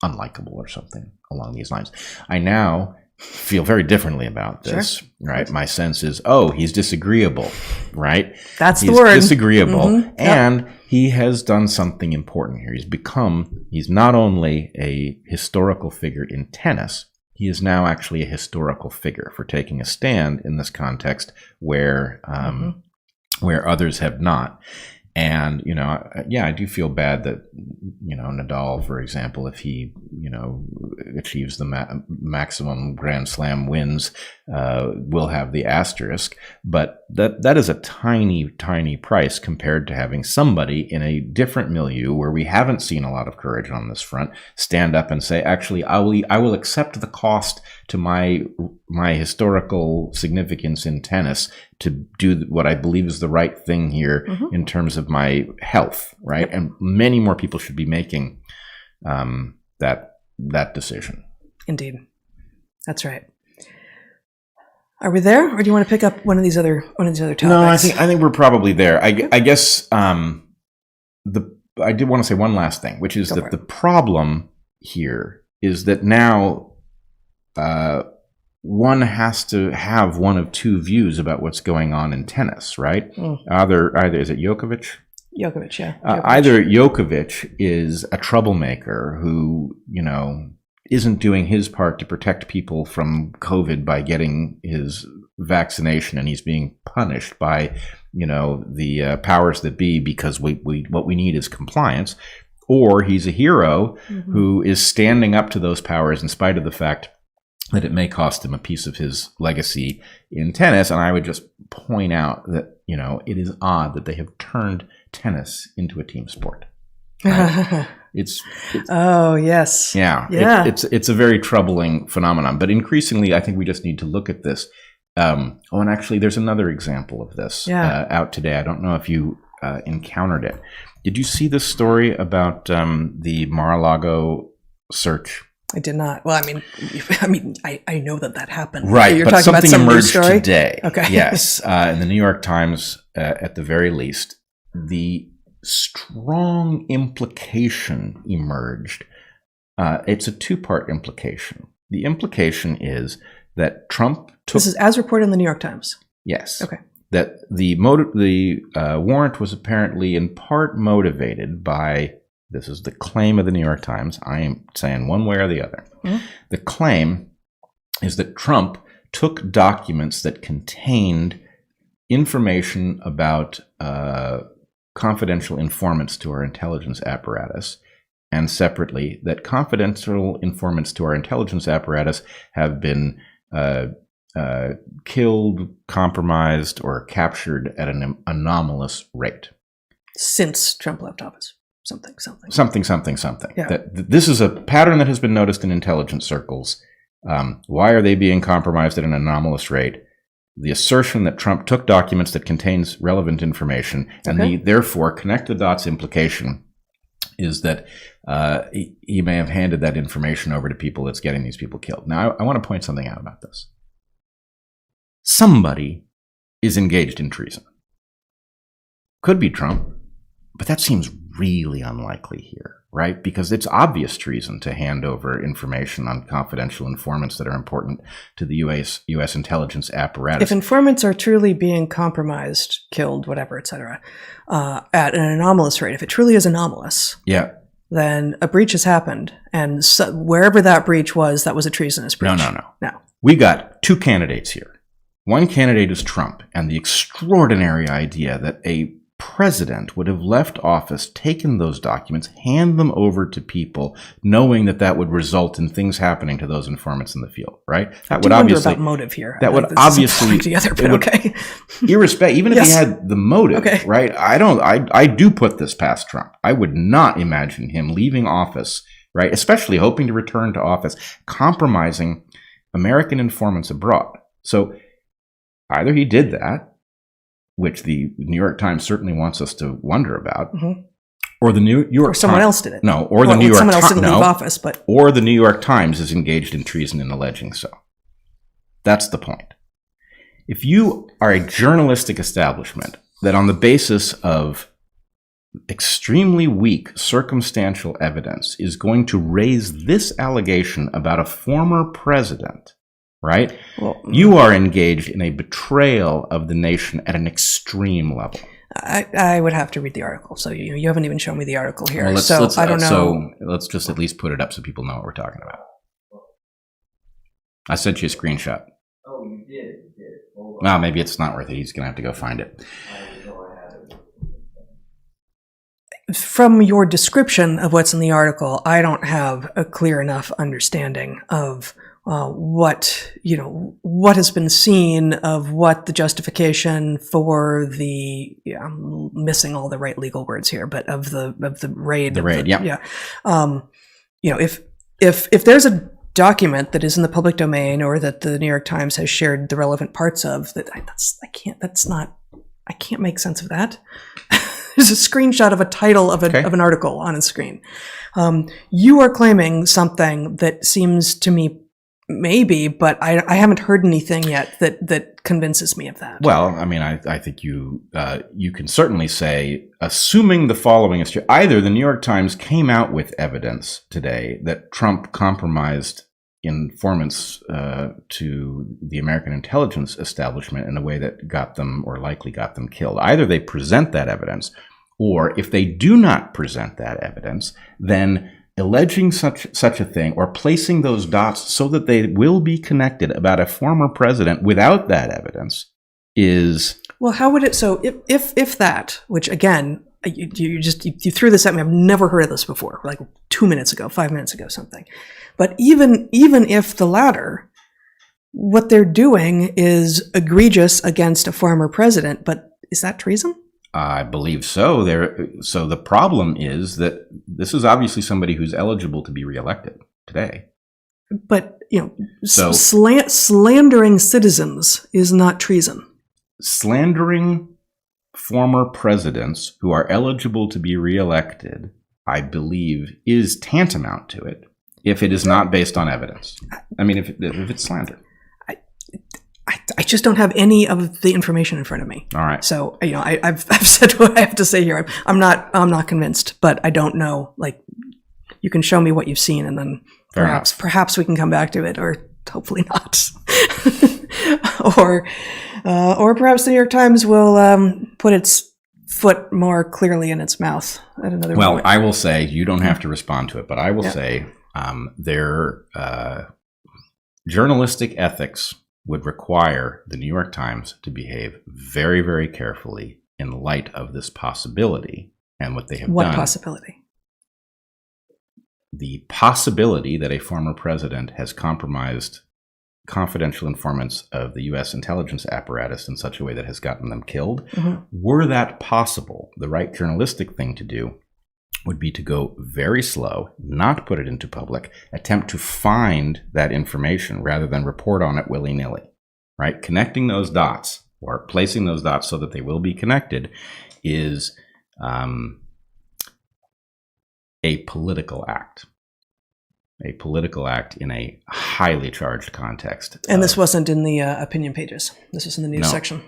unlikable or something along these lines. I now feel very differently about this, right? My sense is, he's disagreeable, right? That's the word. He's disagreeable, and he has done something important here. He's not only a historical figure in tennis, he is now actually a historical figure for taking a stand in this context where others have not. And, I do feel bad that, Nadal, for example, if he, achieves the maximum Grand Slam wins, will have the asterisk. But that is a tiny, tiny price compared to having somebody in a different milieu where we haven't seen a lot of courage on this front stand up and say, actually, I will accept the cost to my historical significance in tennis to do what I believe is the right thing here in terms of my health, right? And many more people should be making that decision. Indeed, that's right. Are we there, or do you want to pick up one of these other topics? No, I think we're probably there. I guess I did want to say one last thing, which is that the problem here is that now one has to have one of two views about what's going on in tennis, right? Either is it Djokovic? Djokovic, yeah. Either Djokovic is a troublemaker who, isn't doing his part to protect people from COVID by getting his vaccination, and he's being punished by, the powers that be because what we need is compliance, or he's a hero who is standing up to those powers in spite of the fact that it may cost him a piece of his legacy in tennis. And I would just point out that, it is odd that they have turned tennis into a team sport. Right? It's oh, yes. Yeah. It's a very troubling phenomenon. But increasingly, I think we just need to look at this. And actually, there's another example of this out today. I don't know if you encountered it. Did you see this story about the Mar-a-Lago search? I did not. Well, I know that happened. Right, You're but talking something about some emerged story? today. Okay. Yes, in the New York Times, at the very least, the strong implication emerged. It's a two-part implication. The implication is that Trump took... This is as reported in the New York Times? Yes. Okay. That the warrant was apparently in part motivated by, this is the claim of the New York Times, I am saying one way or the other. Mm-hmm. The claim is that Trump took documents that contained information about confidential informants to our intelligence apparatus, and separately, that confidential informants to our intelligence apparatus have been killed, compromised, or captured at an anomalous rate. Since Trump left office. Something. Yeah. This is a pattern that has been noticed in intelligence circles. Why are they being compromised at an anomalous rate? The assertion that Trump took documents that contains relevant information, and the therefore connect the dots implication is that he may have handed that information over to people that's getting these people killed. Now, I want to point something out about this. Somebody is engaged in treason. Could be Trump, but that seems really unlikely here, right? Because it's obvious treason to hand over information on confidential informants that are important to the U.S. intelligence apparatus. If informants are truly being compromised, killed, whatever, etc., at an anomalous rate, if it truly is anomalous, then a breach has happened, and wherever that breach was, that was a treasonous breach. No. We got two candidates here. One candidate is Trump, and the extraordinary idea that a president would have left office, taken those documents, hand them over to people, knowing that that would result in things happening to those informants in the field, right? That would obviously about motive here. That would obviously together, but okay. Irrespective, even if he had the motive, right? I do put this past Trump. I would not imagine him leaving office, right? Especially hoping to return to office, compromising American informants abroad. So either he did that, which the New York Times certainly wants us to wonder about, or the New York Times, someone else did it. No, or the New York someone else didn't leave office, but or the New York Times is engaged in treason in alleging so. That's the point. If you are a journalistic establishment that, on the basis of extremely weak circumstantial evidence, is going to raise this allegation about a former president, right? Well, you are engaged in a betrayal of the nation at an extreme level. I would have to read the article. So you haven't even shown me the article here. Well, I don't know. So let's just at least put it up so people know what we're talking about. I sent you a screenshot. Oh, you did. Well, maybe it's not worth it. He's going to have to go find it. From your description of what's in the article, I don't have a clear enough understanding of what has been seen, of what the justification for the I'm missing all the right legal words here, but of the raid. The raid, yeah. If there's a document that is in the public domain, or that the New York Times has shared the relevant parts of, I can't make sense of that. There's a screenshot of a title of an article on a screen. You are claiming something that seems to me maybe, but I haven't heard anything yet that convinces me of that. Well, I mean, I think you can certainly say, assuming the following is true, either the New York Times came out with evidence today that Trump compromised informants to the American intelligence establishment in a way that got them, or likely got them, killed. Either they present that evidence, or if they do not present that evidence, then alleging such a thing, or placing those dots so that they will be connected about a former president without that evidence is... Well, how would it... So if that, which again, you threw this at me, I've never heard of this before, like 2 minutes ago, 5 minutes ago, something. But even if the latter, what they're doing is egregious against a former president, but is that treason? I believe so. So the problem is that this is obviously somebody who's eligible to be reelected today. But, slandering citizens is not treason. Slandering former presidents who are eligible to be reelected, I believe, is tantamount to it if it is not based on evidence. I mean, if it's slander. I just don't have any of the information in front of me. All right. So, I've said what I have to say here. I'm not convinced, but I don't know. Like, you can show me what you've seen, and then perhaps we can come back to it, or hopefully not. or perhaps the New York Times will put its foot more clearly in its mouth at another moment. I will say, you don't have to respond to it, but I will say their journalistic ethics would require the New York Times to behave very, very carefully in light of this possibility and what they have done. What possibility? The possibility that a former president has compromised confidential informants of the U.S. intelligence apparatus in such a way that has gotten them killed. Mm-hmm. Were that possible, the right journalistic thing to do would be to go very slow, not put it into public, attempt to find that information rather than report on it willy-nilly, right? Connecting those dots, or placing those dots so that they will be connected, is a political act. A political act in a highly charged context. And this wasn't in the opinion pages. This was in the news section.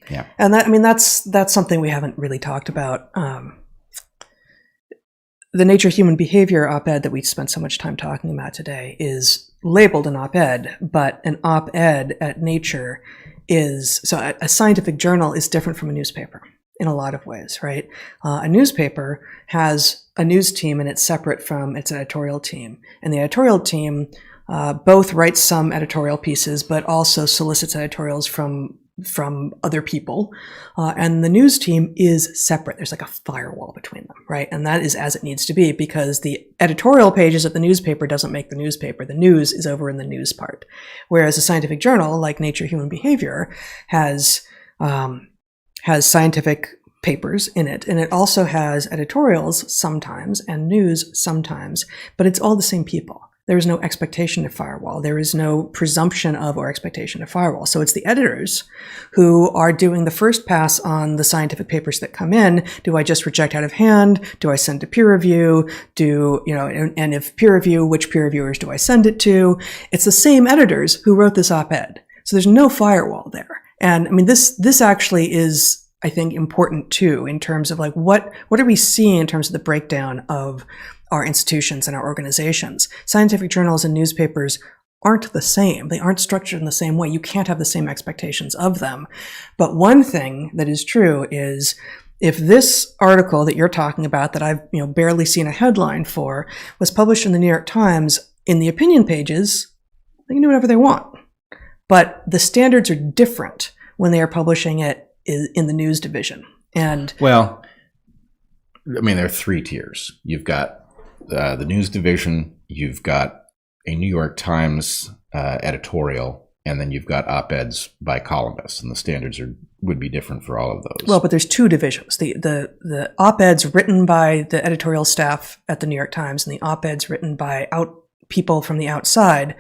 Yeah. And that's something we haven't really talked about. The Nature of Human Behavior op-ed that we spent so much time talking about today is labeled an op-ed, but an op-ed at Nature is, so a scientific journal is different from a newspaper in a lot of ways, right? A newspaper has a news team, and it's separate from its editorial team. And the editorial team both writes some editorial pieces, but also solicits editorials from other people. And the news team is separate. There's like a firewall between them, right? And that is as it needs to be, because the editorial pages of the newspaper doesn't make the newspaper. The news is over in the news part. Whereas a scientific journal like Nature Human Behavior has scientific papers in it, and it also has editorials sometimes and news sometimes, but it's all the same people. There is no expectation of firewall. There is no presumption of or expectation of firewall. So it's the editors who are doing the first pass on the scientific papers that come in. Do I just reject out of hand? Do I send to peer review? And if peer review, which peer reviewers do I send it to? It's the same editors who wrote this op-ed. So there's no firewall there. And I mean, this actually is, I think, important too, in terms of like, what are we seeing in terms of the breakdown of our institutions and our organizations? Scientific journals and newspapers aren't the same. They aren't structured in the same way. You can't have the same expectations of them. But one thing that is true is, if this article that you're talking about, that I've barely seen a headline for, was published in the New York Times, in the opinion pages, they can do whatever they want. But the standards are different when they are publishing it in the news division. And well, I mean, there are three tiers. You've got the news division, you've got a New York Times editorial, and then you've got op-eds by columnists, and the standards would be different for all of those. Well, but there's two divisions: the op-eds written by the editorial staff at the New York Times, and the op-eds written by people from the outside,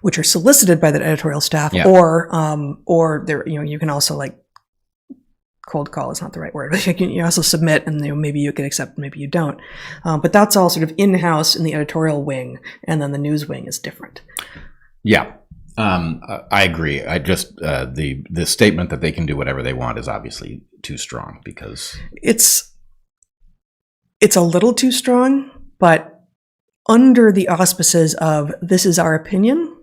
which are solicited by the editorial staff, yeah. or there, you can also, like, cold call is not the right word, but you also submit, and maybe you can accept, maybe you don't. But that's all sort of in-house in the editorial wing, and then the news wing is different. Yeah. I agree. I just, the statement that they can do whatever they want is obviously too strong, because it's a little too strong, but under the auspices of this is our opinion,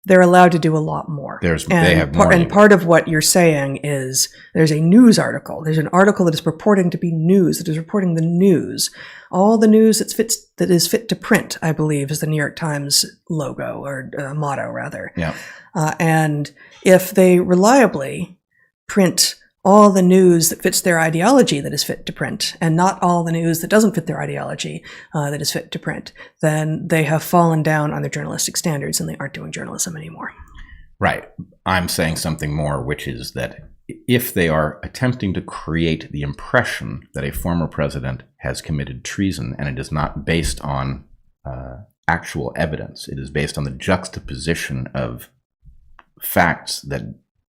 they're allowed to do a lot more. They have more. And part of what you're saying is there's a news article. There's an article that is purporting to be news, that is reporting the news. All the news that is fit to print, I believe, is the New York Times logo, or motto, rather. Yeah. And if they reliably print all the news that fits their ideology that is fit to print, and not all the news that doesn't fit their ideology that is fit to print, then they have fallen down on their journalistic standards and they aren't doing journalism anymore. Right. I'm saying something more, which is that if they are attempting to create the impression that a former president has committed treason, and it is not based on actual evidence, it is based on the juxtaposition of facts that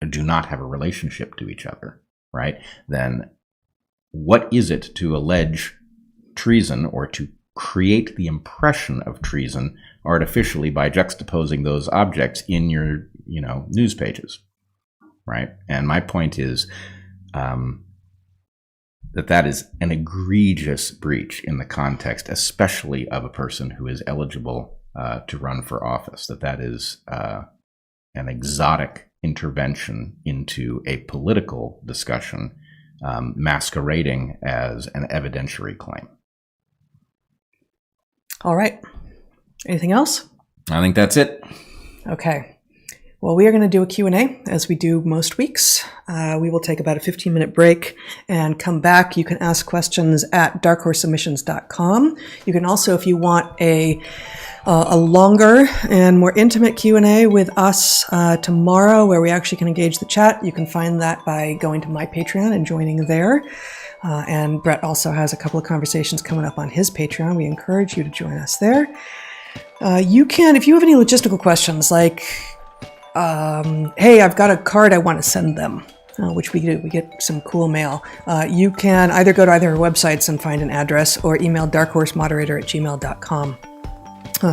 do not have a relationship to each other, right, then what is it to allege treason or to create the impression of treason artificially by juxtaposing those objects in your, news pages, right? And my point is that is an egregious breach in the context, especially of a person who is eligible to run for office, that is an exotic intervention into a political discussion masquerading as an evidentiary claim. All right. Anything else? I think that's it. Okay. Well, we are going to do a Q&A as we do most weeks. We will take about a 15-minute break and come back. You can ask questions at DarkHorseSubmissions.com. You can also, if you want a longer and more intimate Q&A with us tomorrow, where we actually can engage the chat, you can find that by going to my Patreon and joining there. And Bret also has a couple of conversations coming up on his Patreon. We encourage you to join us there. You can, if you have any logistical questions, like, hey, I've got a card I want to send them, which we do. We get some cool mail. You can either go to either of our websites and find an address, or email darkHorseModerator@gmail.com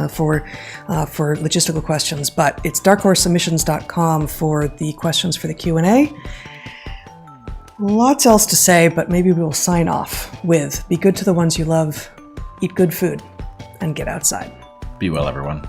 for logistical questions. But it's DarkHorseSubmissions.com for the questions for the Q&A. Lots else to say, but maybe we will sign off with: be good to the ones you love, eat good food, and get outside. Be well, everyone.